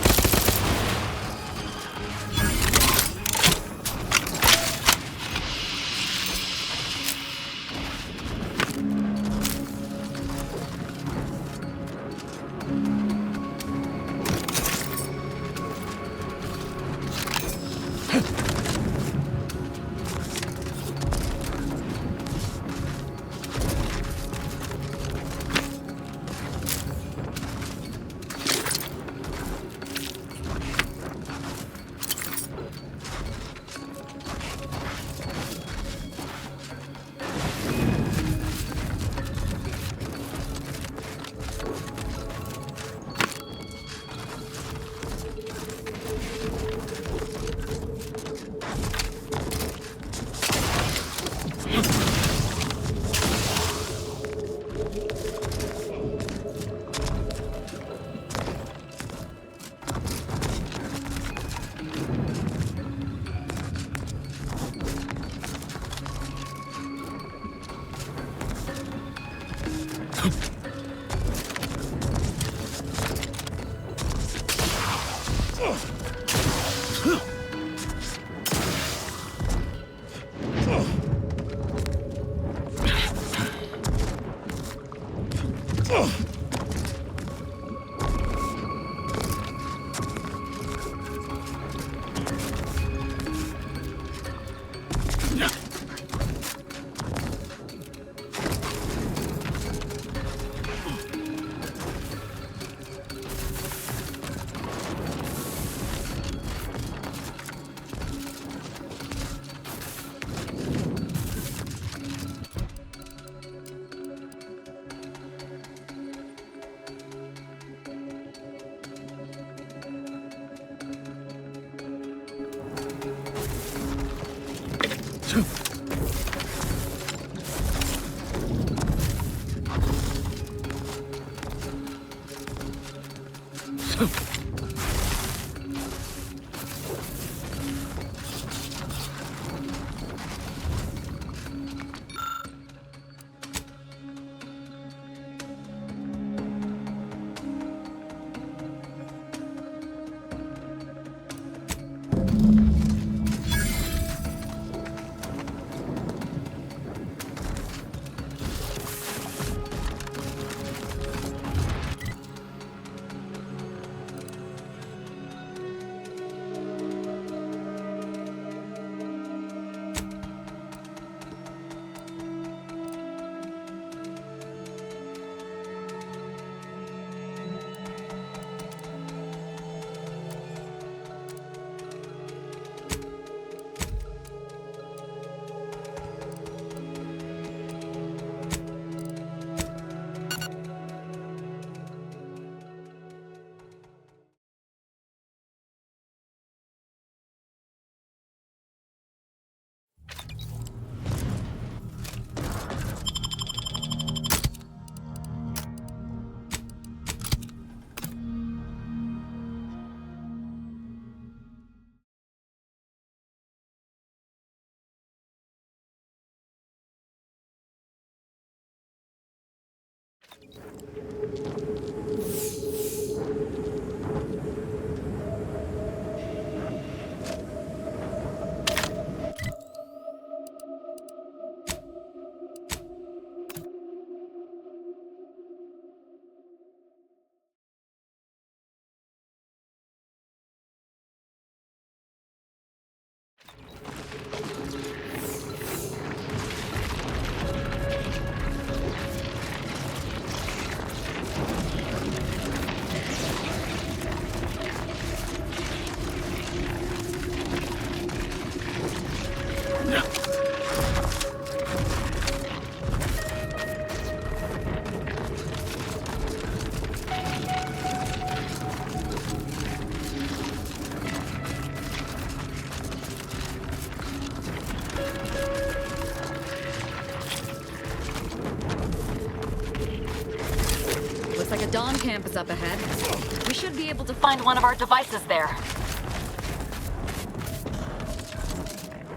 comm camp is up ahead. We should be able to Find one of our devices there.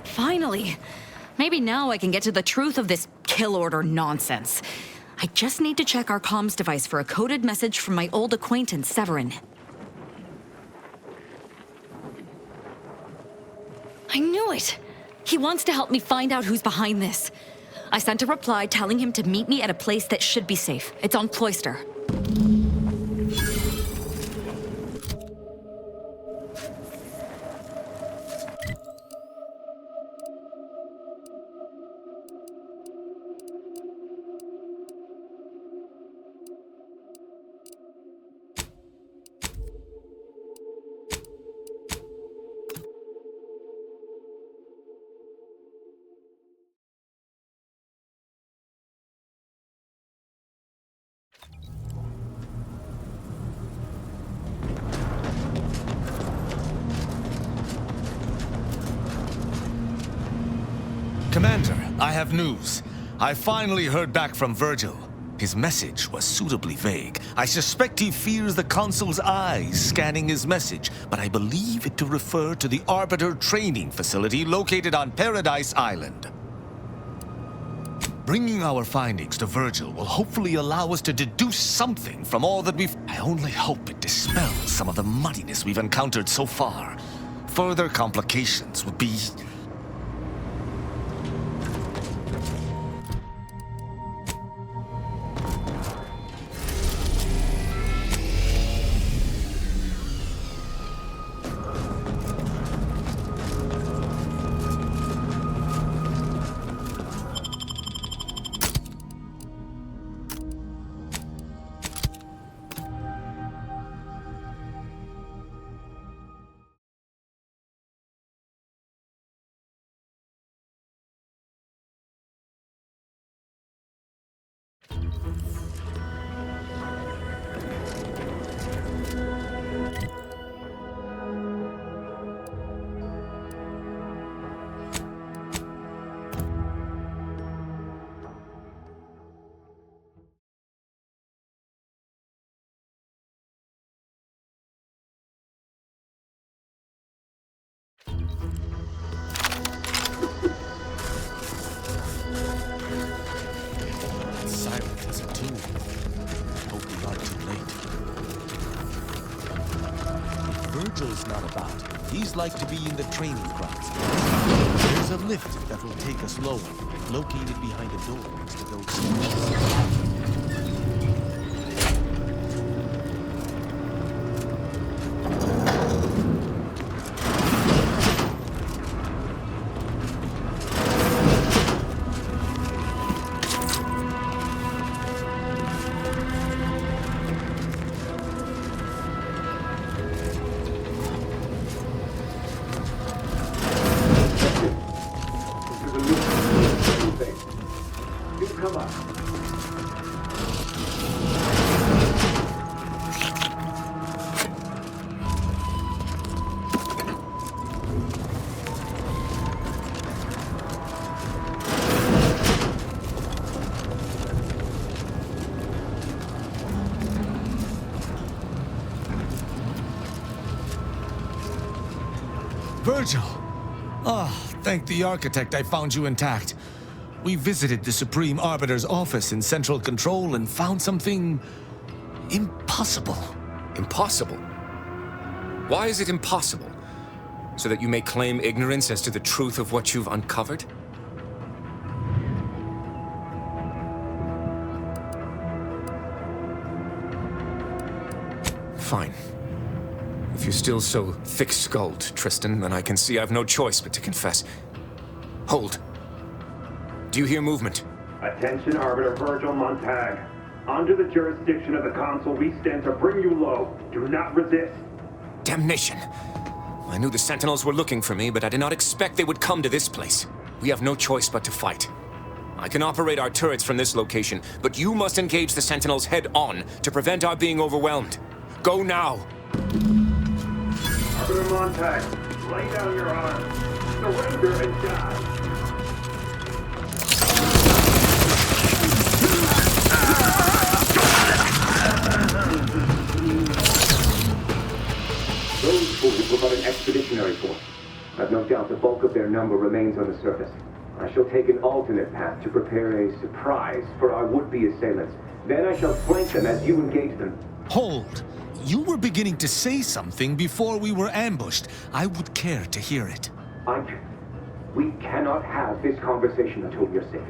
Finally! Maybe now I can get to the truth of this kill order nonsense. I just need to check our comms device for a coded message from my old acquaintance, Severin. I knew it! He wants to help me find out who's behind this. I sent a reply telling him to meet me at a place that should be safe. It's on Cloister. Commander, I have news. I finally heard back from Virgil. His message was suitably vague. I suspect he fears the Consul's eyes scanning his message, but I believe it to refer to the Arbiter training facility located on Paradise Island. Bringing our findings to Virgil will hopefully allow us to deduce something from all that we've... I only hope it dispels some of the muddiness we've encountered so far. Further complications would be... Silent as a tomb. Hope we aren't too late. If Virgil's not about, he's like to be in the training grounds. There's a lift that will take us lower, located behind a door next to those stairs. Virgil! Ah, thank the architect I found you intact. We visited the Supreme Arbiter's office in Central Control and found something... impossible. Impossible? Why is it impossible? So that you may claim ignorance as to the truth of what you've uncovered? Fine. If you're still so thick-skulled, Tristan, then I can see I've no choice but to confess. Hold. Do you hear movement? Attention, Arbiter Virgil Montag. Under the jurisdiction of the Consul, we stand to bring you low. Do not resist. Damnation! I knew the Sentinels were looking for me, but I did not expect they would come to this place. We have no choice but to fight. I can operate our turrets from this location, but you must engage the Sentinels head-on to prevent our being overwhelmed. Go now! Arbiter Montag, lay down your arms. Surrender and die. fools were but an expeditionary force. I've no doubt the bulk of their number remains on the surface. I shall take an alternate path to prepare a surprise for our would-be assailants. Then I shall flank them as you engage them. Hold! You were beginning to say something before we were ambushed. I would care to hear it. We cannot have this conversation until you're safe.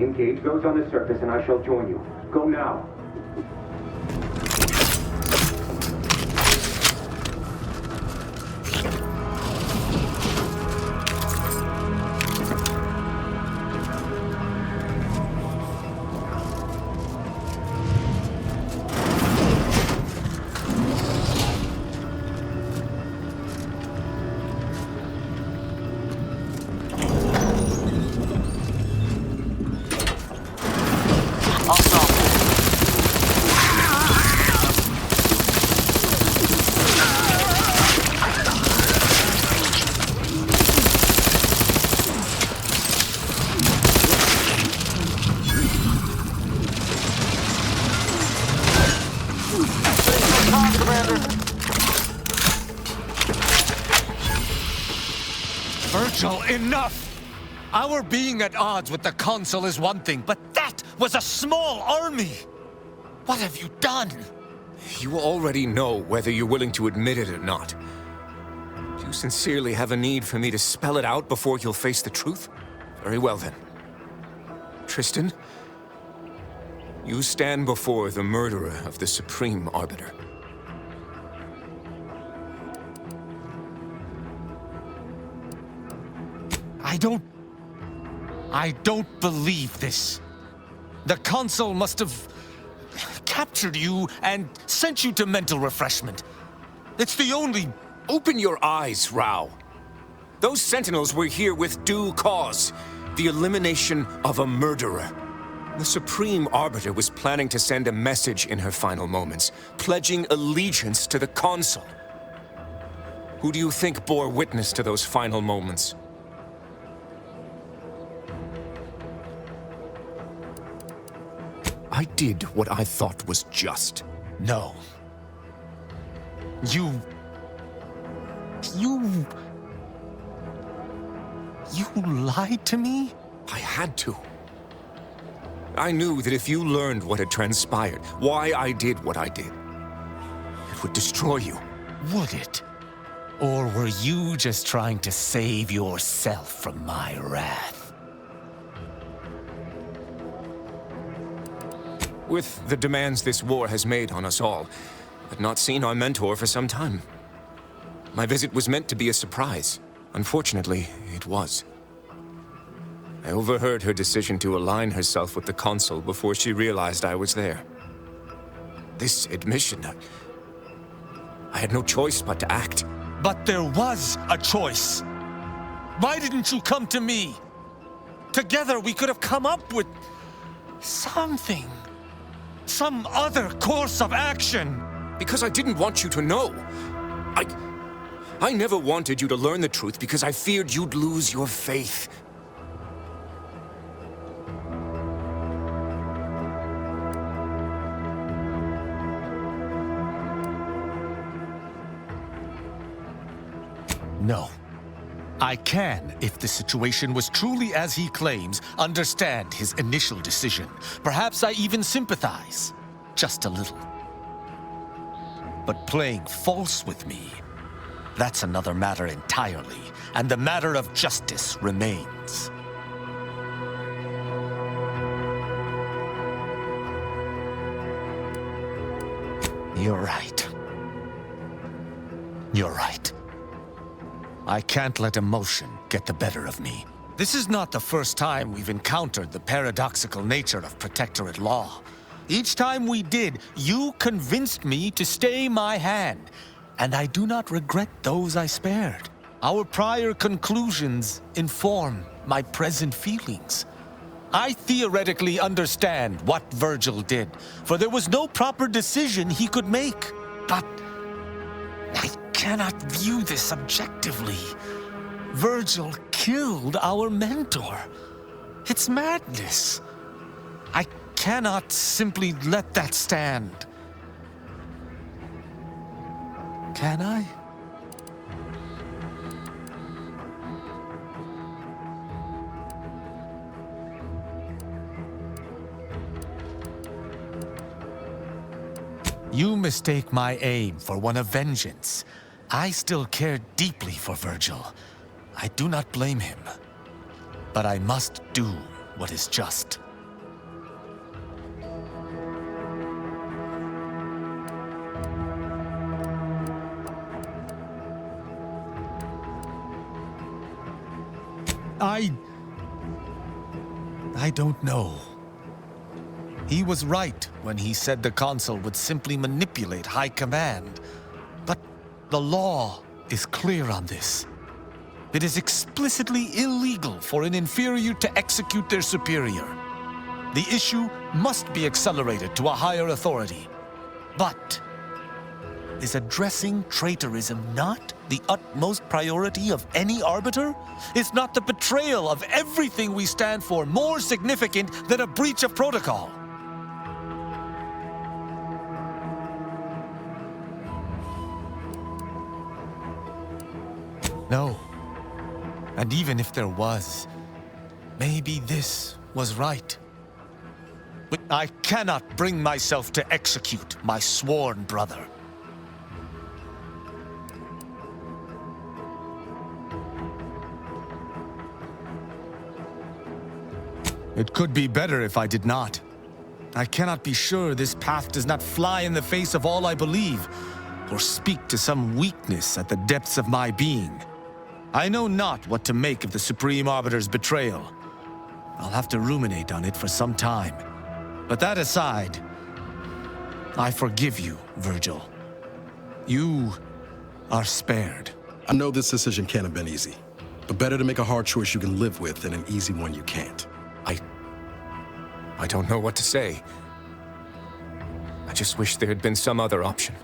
Engage those on the surface and I shall join you. Go now. Virgil, enough! Our being at odds with the Consul is one thing, but that was a small army! What have you done? You already know whether you're willing to admit it or not. Do you sincerely have a need for me to spell it out before you'll face the truth? Very well then. Tristan, you stand before the murderer of the Supreme Arbiter. I don't believe this. The Consul must have captured you and sent you to mental refreshment. It's the only... Open your eyes, Rao. Those Sentinels were here with due cause. The elimination of a murderer. The Supreme Arbiter was planning to send a message in her final moments, pledging allegiance to the Consul. Who do you think bore witness to those final moments? I did what I thought was just. No. You lied to me? I had to. I knew that if you learned what had transpired, why I did what I did, it would destroy you. Would it? Or were you just trying to save yourself from my wrath? With the demands this war has made on us all, I've not seen our mentor for some time. My visit was meant to be a surprise. Unfortunately, it was. I overheard her decision to align herself with the Consul before she realized I was there. This admission, I had no choice but to act. But there was a choice. Why didn't you come to me? Together we could have come up with something. Some other course of action. Because I didn't want you to know. I never wanted you to learn the truth because I feared you'd lose your faith. No. I can, if the situation was truly as he claims, understand his initial decision. Perhaps I even sympathize. Just a little. But playing false with me, that's another matter entirely, and the matter of justice remains. You're right. You're right. I can't let emotion get the better of me. This is not the first time we've encountered the paradoxical nature of Protectorate law. Each time we did, you convinced me to stay my hand, and I do not regret those I spared. Our prior conclusions inform my present feelings. I theoretically understand what Virgil did, for there was no proper decision he could make. But I cannot view this objectively. Virgil killed our mentor. It's madness. I cannot simply let that stand. Can I? You mistake my aim for one of vengeance. I still care deeply for Virgil. I do not blame him. But I must do what is just. I don't know. He was right when he said the Consul would simply manipulate High Command. But the law is clear on this. It is explicitly illegal for an inferior to execute their superior. The issue must be accelerated to a higher authority. But is addressing traitorism not the utmost priority of any arbiter? Is not the betrayal of everything we stand for more significant than a breach of protocol? No. And even if there was, maybe this was right. But I cannot bring myself to execute my sworn brother. It could be better if I did not. I cannot be sure this path does not fly in the face of all I believe, or speak to some weakness at the depths of my being. I know not what to make of the Supreme Arbiter's betrayal. I'll have to ruminate on it for some time. But that aside, I forgive you, Virgil. You are spared. I know this decision can't have been easy, but better to make a hard choice you can live with than an easy one you can't. I don't know what to say. I just wish there had been some other option.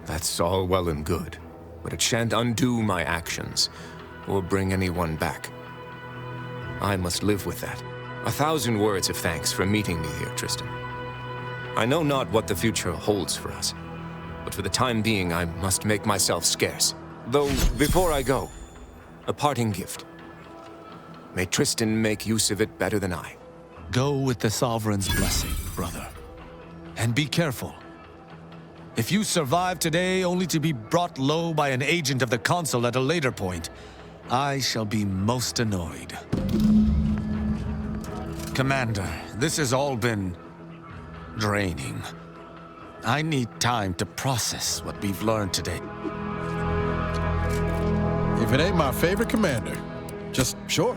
That's all well and good, but it shan't undo my actions, or bring anyone back. I must live with that. 1,000 words of thanks for meeting me here, Tristan. I know not what the future holds for us, but for the time being, I must make myself scarce. Though, before I go, a parting gift. May Tristan make use of it better than I. Go with the Sovereign's blessing, brother. And be careful. If you survive today only to be brought low by an agent of the Consul at a later point, I shall be most annoyed. Commander, this has all been draining. I need time to process what we've learned today. If it ain't my favorite commander, just sure.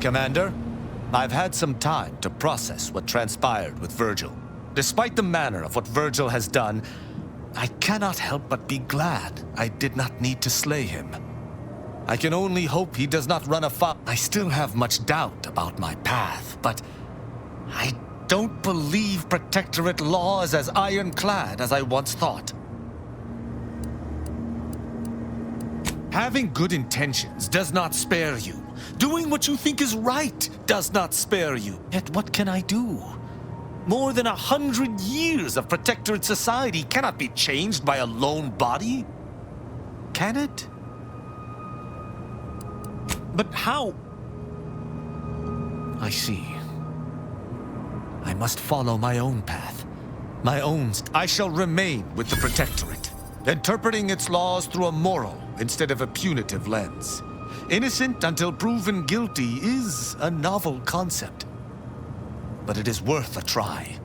Commander, I've had some time to process what transpired with Virgil. Despite the manner of what Virgil has done, I cannot help but be glad I did not need to slay him. I can only hope he does not run afoul. I still have much doubt about my path, but I don't believe Protectorate law is as ironclad as I once thought. Having good intentions does not spare you. Doing what you think is right does not spare you. Yet what can I do? More than 100 years of Protectorate society cannot be changed by a lone body. Can it? But how? I see. I must follow my own path. My own. I shall remain with the Protectorate, interpreting its laws through a moral instead of a punitive lens. Innocent until proven guilty is a novel concept, but it is worth a try.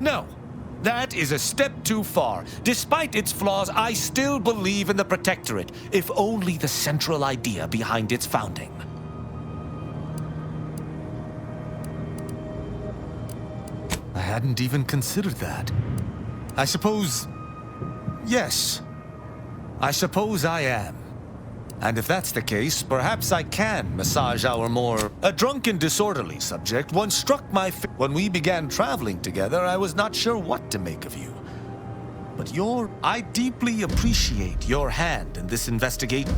No, that is a step too far. Despite its flaws, I still believe in the Protectorate, if only the central idea behind its founding. I hadn't even considered that. I suppose... yes. I suppose I am. And if that's the case, perhaps I can massage our more... A drunken, disorderly subject once struck my... When we began traveling together, I was not sure what to make of you. But I deeply appreciate your hand in this investigation.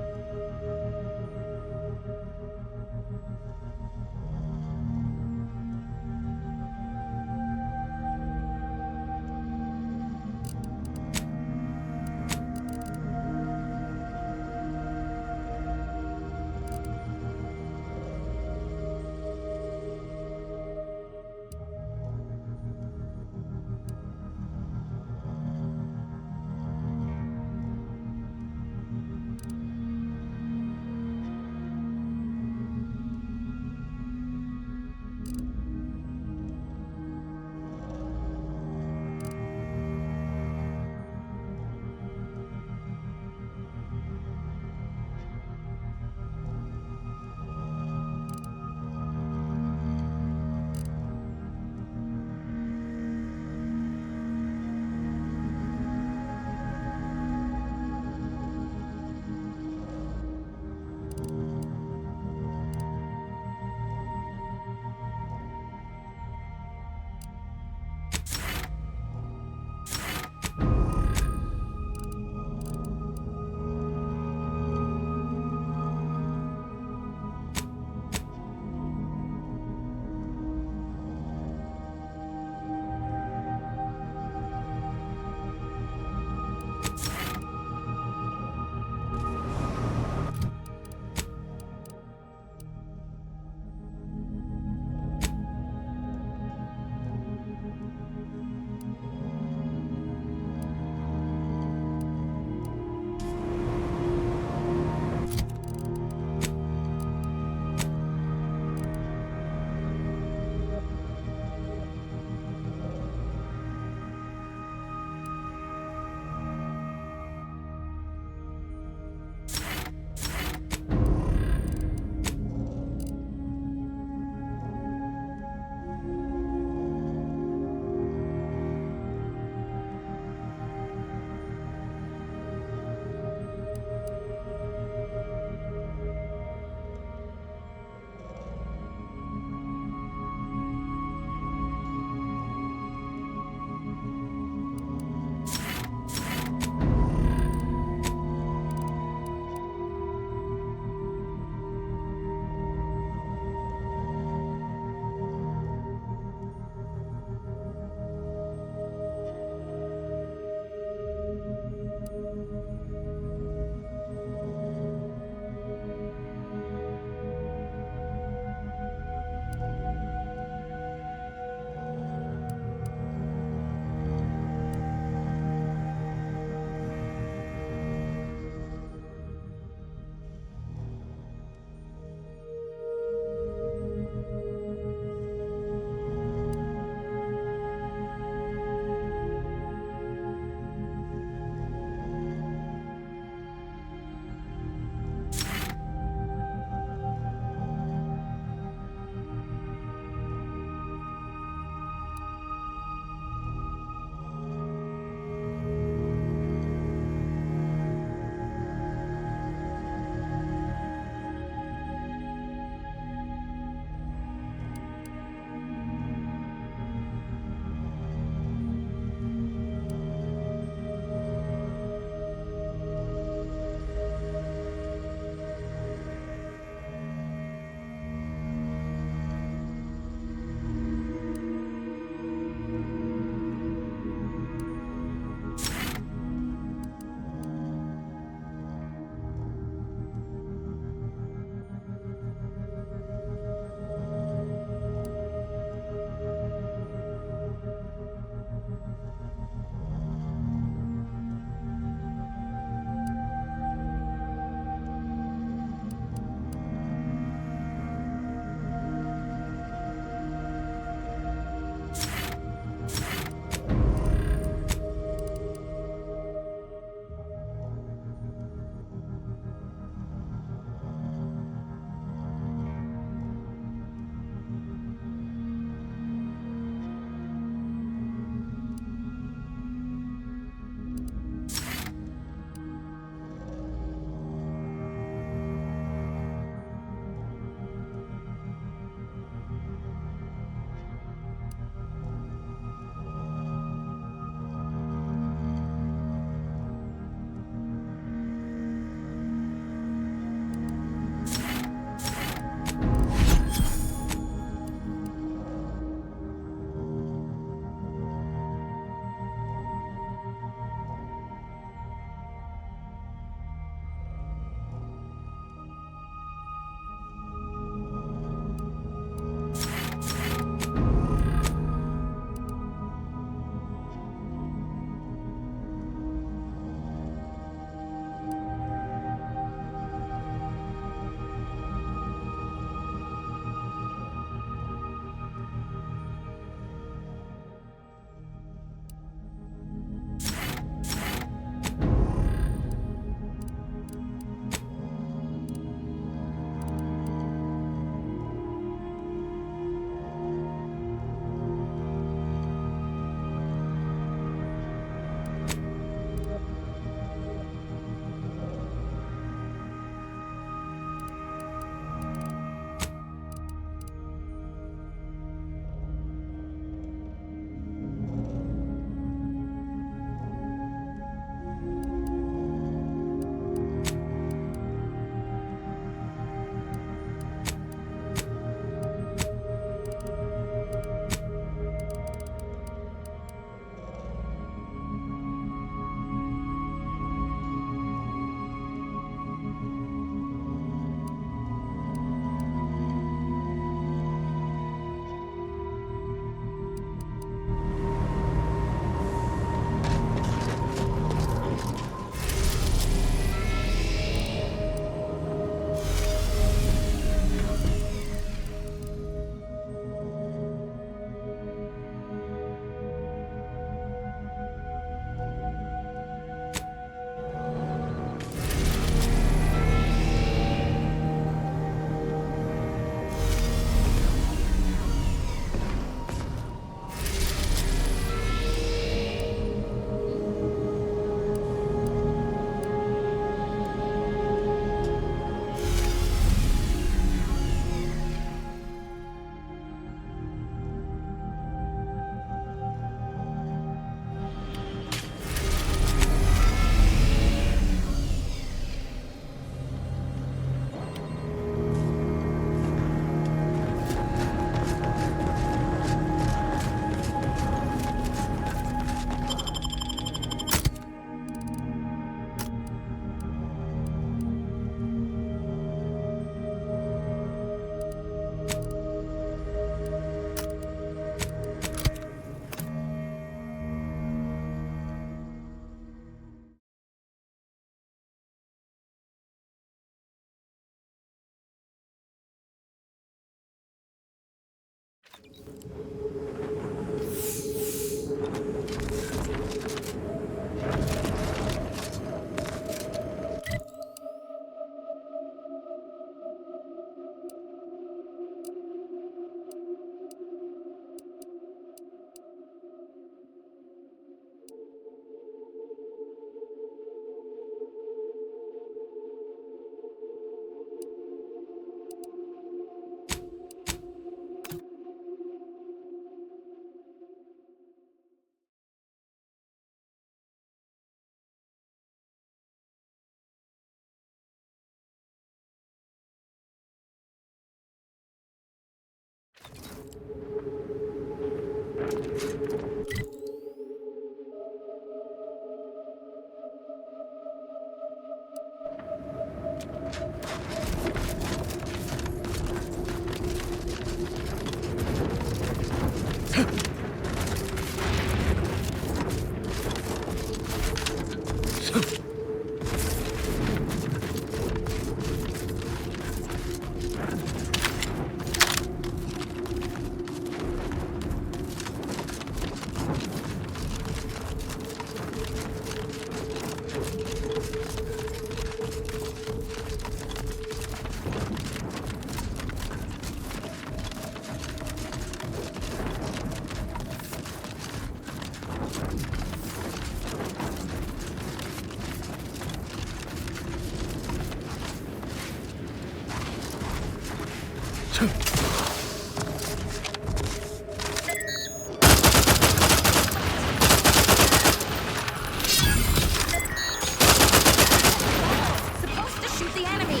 Supposed to shoot the enemy.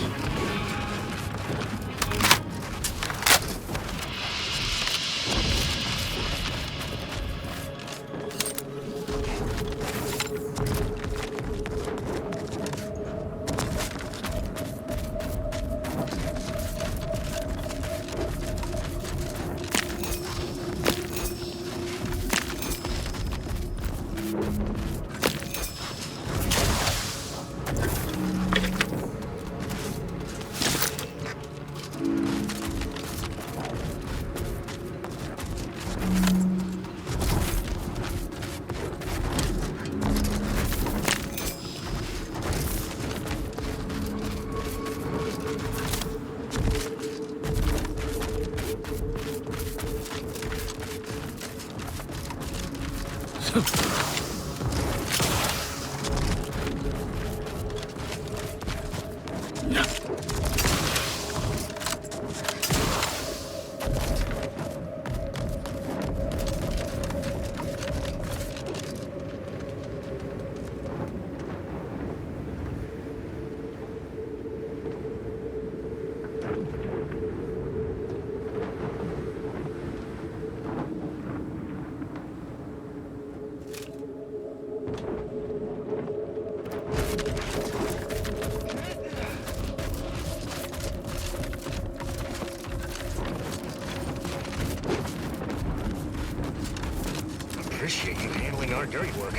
Appreciate you handling our dirty work.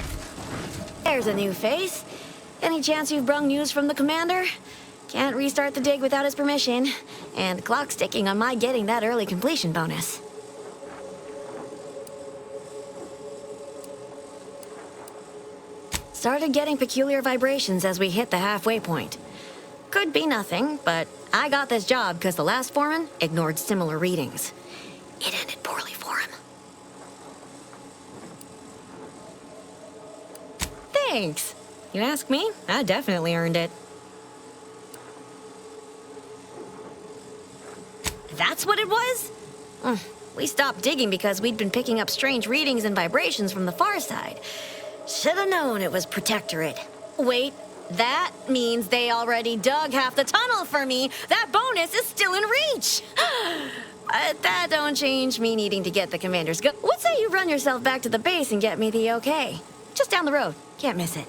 There's a new face. Any chance you've brung news from the commander? Can't restart the dig without his permission, and the clock's ticking on my getting that early completion bonus. Started getting peculiar vibrations as we hit the halfway point. Could be nothing, but I got this job because the last foreman ignored similar readings. It ended poorly for him. Thanks. You ask me, I definitely earned it. That's what it was? We stopped digging because we'd been picking up strange readings and vibrations from the far side. Should've known it was Protectorate. Wait, that means they already dug half the tunnel for me. That bonus is still in reach. That don't change me needing to get the commander's go. What say you run yourself back to the base and get me the okay? Just down the road. Can't miss it.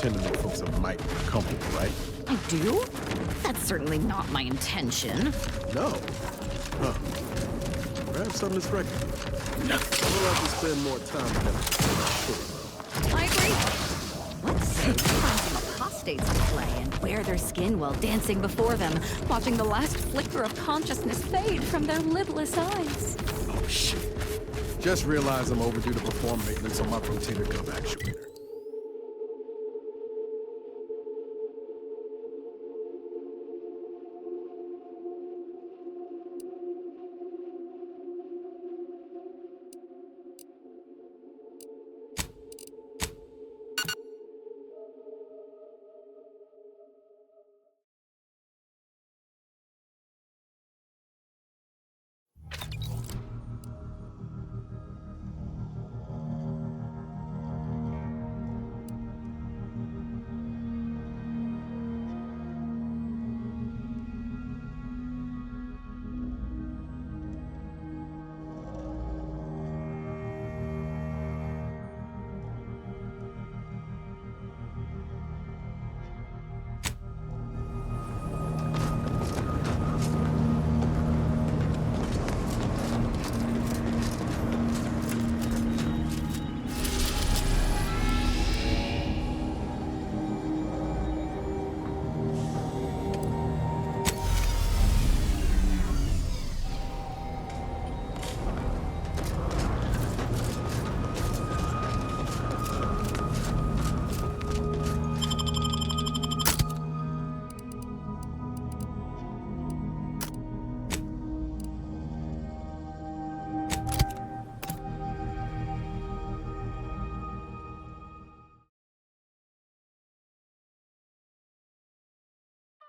intend to make folks a mite comfortable, right? I do? That's certainly not my intention. No. Huh. Perhaps I misread it. We'll have to spend more time together. I agree. Let's say we find some apostates to play and wear their skin while dancing before them, watching the last flicker of consciousness fade from their lidless eyes. Oh, shit. Just realized I'm overdue to perform maintenance on my rotator cuff actuator.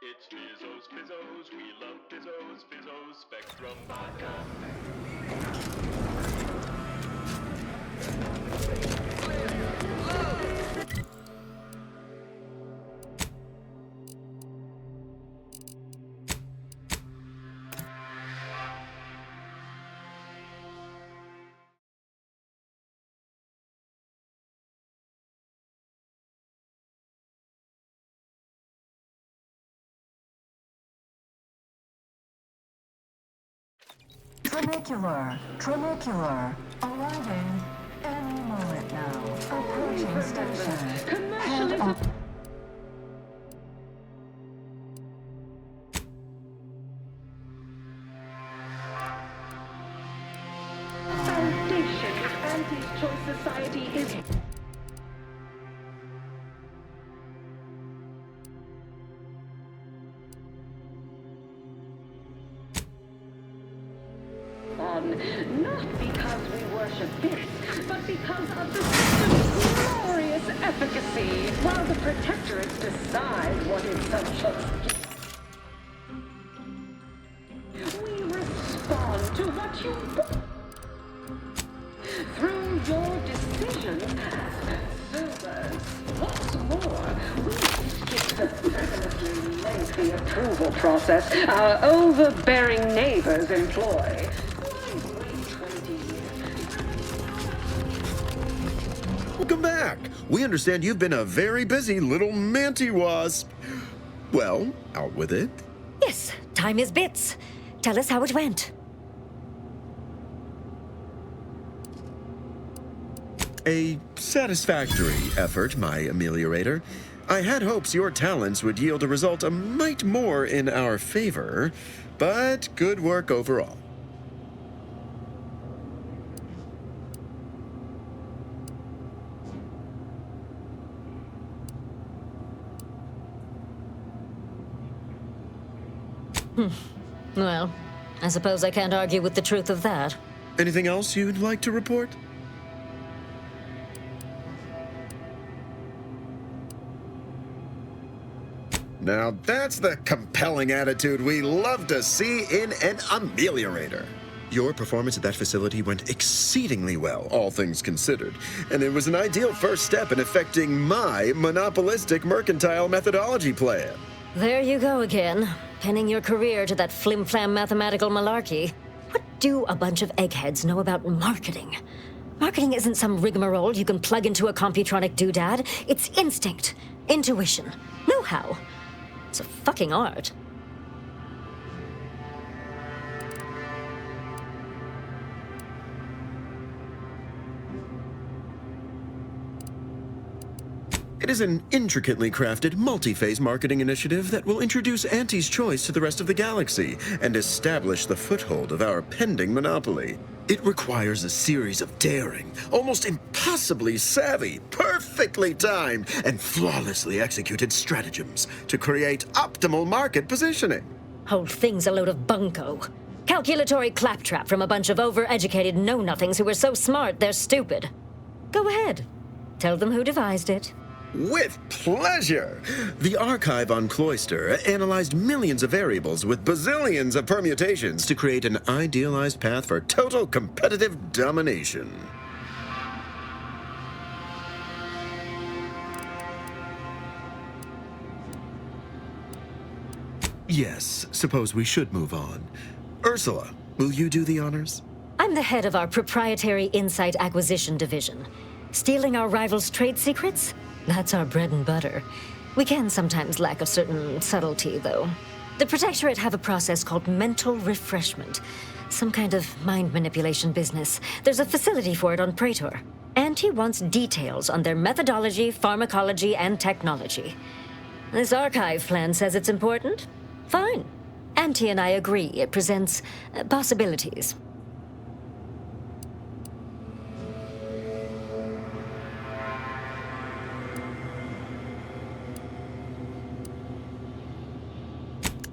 It's Fizzos, Fizzos, we love Fizzos, Fizzos, Spectrum Vodka. Trinicular, arriving any moment now. Approaching station. Head up. Foundation of Anti-Choice Society is... not because we worship this, but because of the system's glorious efficacy, while the protectorates decide what is subject. We respond to what you through your decisions as consumers. What's more, we skip the permanently lengthy approval process our overbearing neighbors employ. Welcome back. We understand you've been a very busy little manty-was. Well, out with it. Yes, time is bits. Tell us how it went. A satisfactory effort, my ameliorator. I had hopes your talents would yield a result a mite more in our favor, but good work overall. Well, I suppose I can't argue with the truth of that. Anything else you'd like to report? Now that's the compelling attitude we love to see in an ameliorator. Your performance at that facility went exceedingly well, all things considered, and it was an ideal first step in effecting my monopolistic mercantile methodology plan. There you go again, pinning your career to that flim-flam mathematical malarkey. What do a bunch of eggheads know about marketing? Marketing isn't some rigmarole you can plug into a computronic doodad. It's instinct. intuition, know-how. It's a fucking art. It is an intricately crafted, multi-phase marketing initiative that will introduce Auntie's Choice to the rest of the galaxy and establish the foothold of our pending monopoly. It requires a series of daring, almost impossibly savvy, perfectly timed, and flawlessly executed stratagems to create optimal market positioning. Whole thing's a load of bunco. Calculatory claptrap from a bunch of over-educated know-nothings who are so smart they're stupid. Go ahead. Tell them who devised it. With pleasure! The archive on Cloister analyzed millions of variables with bazillions of permutations to create an idealized path for total competitive domination. Yes, suppose we should move on. Ursula, will you do the honors? I'm the head of our proprietary insight acquisition division. Stealing our rivals' trade secrets? That's our bread and butter. We can sometimes lack a certain subtlety, though. The Protectorate have a process called mental refreshment. Some kind of mind manipulation business. There's a facility for it on Praetor. Auntie wants details on their methodology, pharmacology, and technology. This archive plan says it's important? Fine. Auntie and I agree it presents possibilities.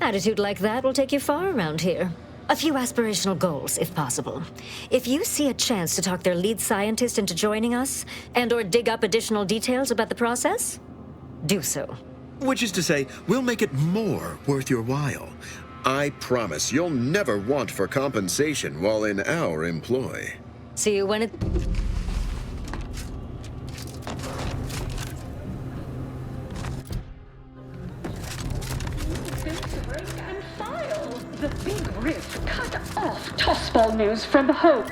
Attitude like that will take you far around here. A few aspirational goals, if possible. If you see a chance to talk their lead scientist into joining us, and/or dig up additional details about the process, do so. Which is to say, we'll make it more worth your while. I promise you'll never want for compensation while in our employ. See you when it... The big rift cut off Tossball news from home.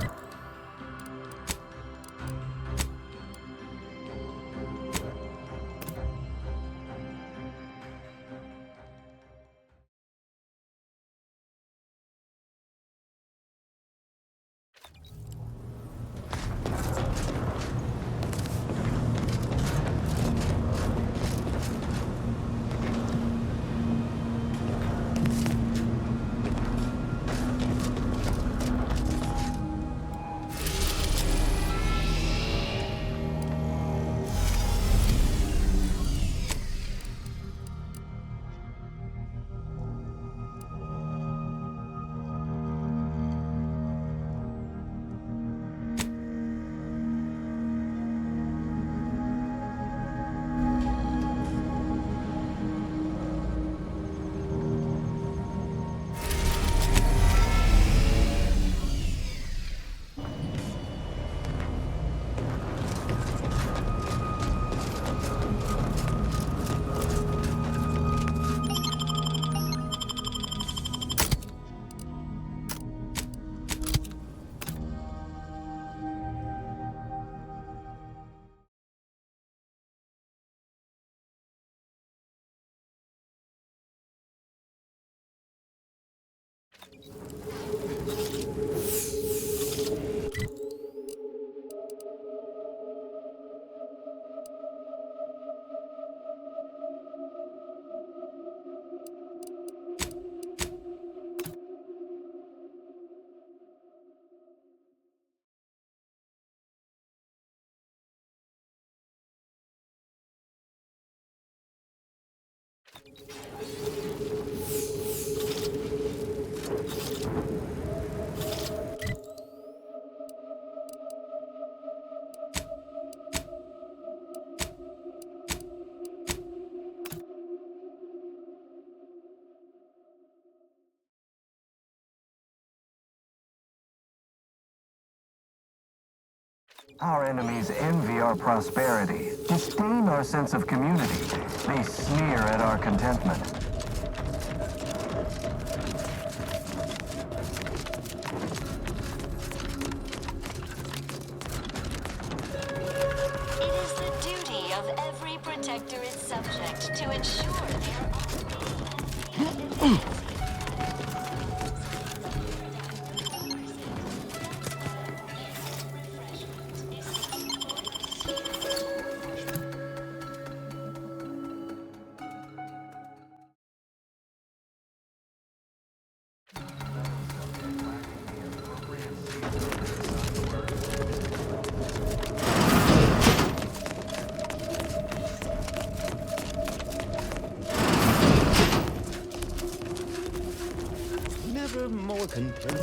Our enemies envy our prosperity, disdain our sense of community. They sneer at our contentment. It is the duty of every every Protectorate subject to ensure their Never more content.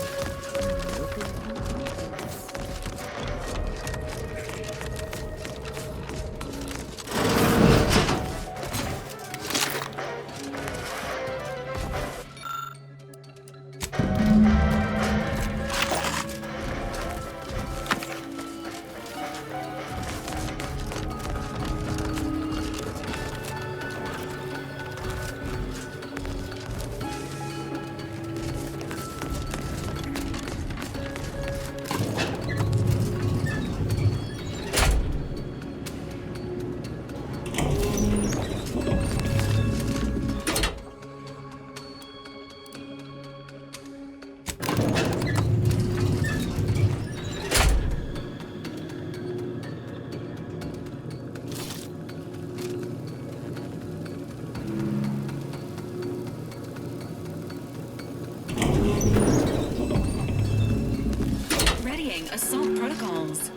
Readying assault protocols.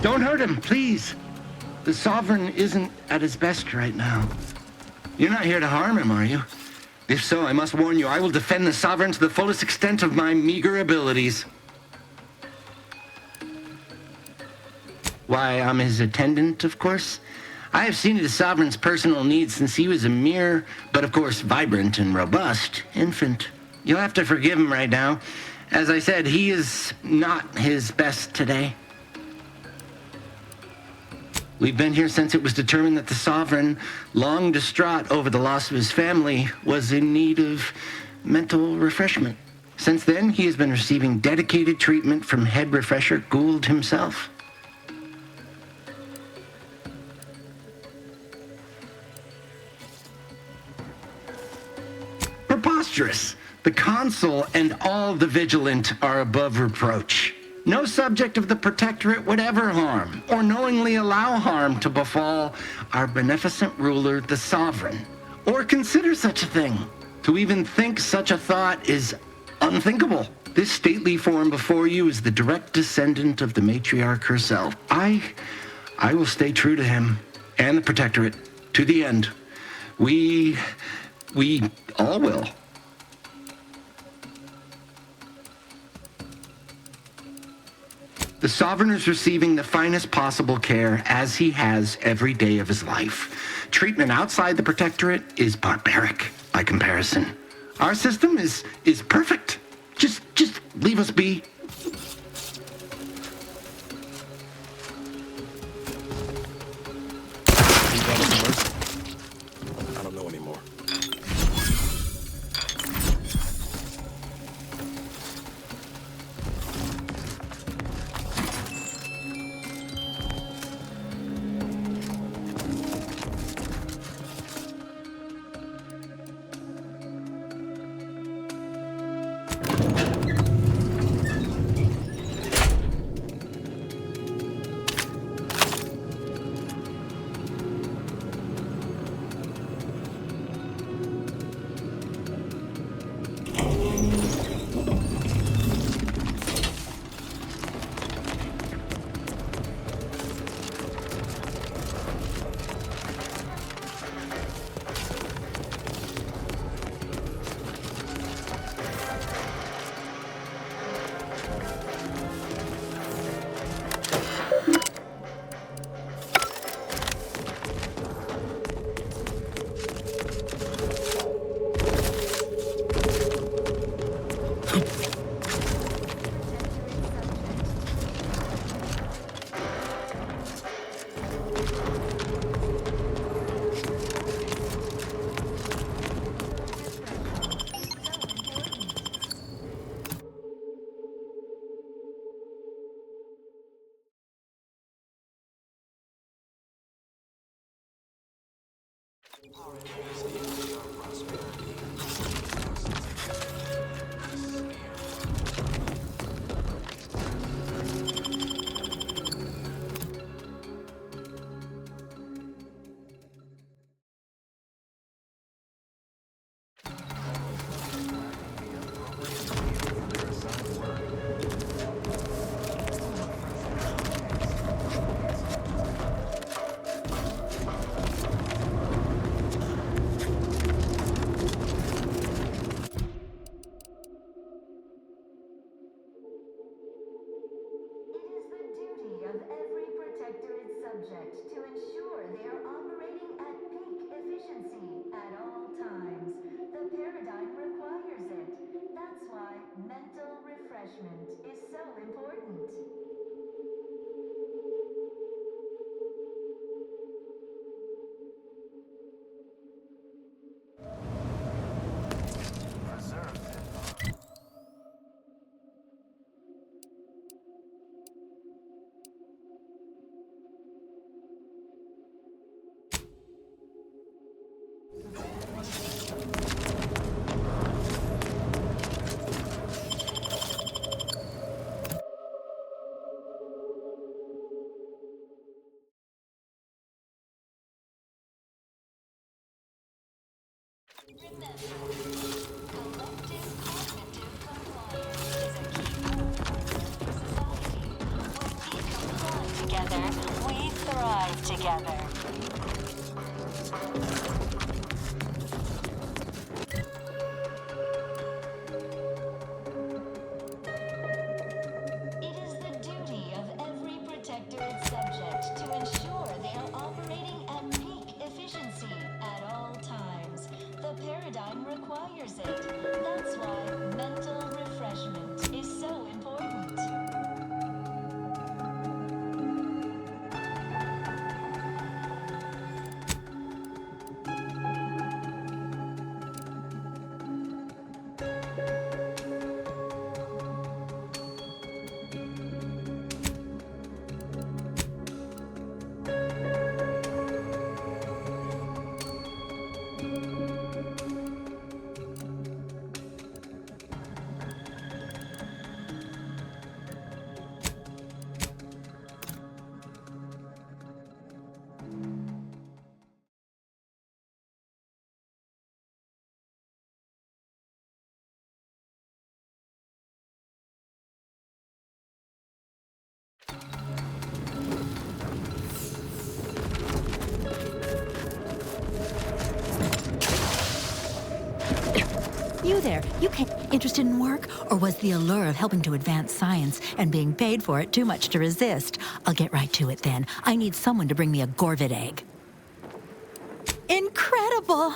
Don't hurt him, please. The Sovereign isn't at his best right now. You're not here to harm him, are you? If so, I must warn you, I will defend the Sovereign to the fullest extent of my meager abilities. Why, I'm his attendant, of course. I have seen to the Sovereign's personal needs since he was a mere, but of course vibrant and robust, infant. You'll have to forgive him right now. As I said, he is not his best today. We've been here since it was determined that the Sovereign, long distraught over the loss of his family, was in need of mental refreshment. Since then, he has been receiving dedicated treatment from head refresher Gould himself. Preposterous! The Consul and all the Vigilant are above reproach. No subject of the Protectorate would ever harm, or knowingly allow harm to befall our beneficent ruler, the Sovereign, or consider such a thing. To even think such a thought is unthinkable. This stately form before you is the direct descendant of the matriarch herself. I will stay true to him and the Protectorate to the end. We all will. The Sovereign is receiving the finest possible care, as he has every day of his life. Treatment outside the Protectorate is barbaric by comparison. Our system is perfect. Just leave us be. I don't know anymore. Of every protectorate subject to ensure they are operating at peak efficiency at all times. The paradigm requires it. That's why mental refreshment is so important. Together, we thrive together. It is the duty of every protectorate subject to ensure they are operating at peak efficiency at all times. The paradigm requires it. That's why mental refreshment is so important. You there, you came interested in work? Or was the allure of helping to advance science and being paid for it too much to resist? I'll get right to it then. I need someone to bring me a Gorvid egg. Incredible!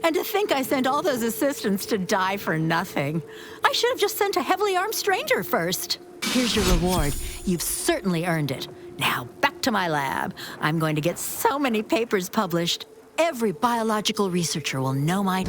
And to think I sent all those assistants to die for nothing. I should have just sent a heavily armed stranger first. Here's your reward. You've certainly earned it. Now, back to my lab. I'm going to get so many papers published. Every biological researcher will know my...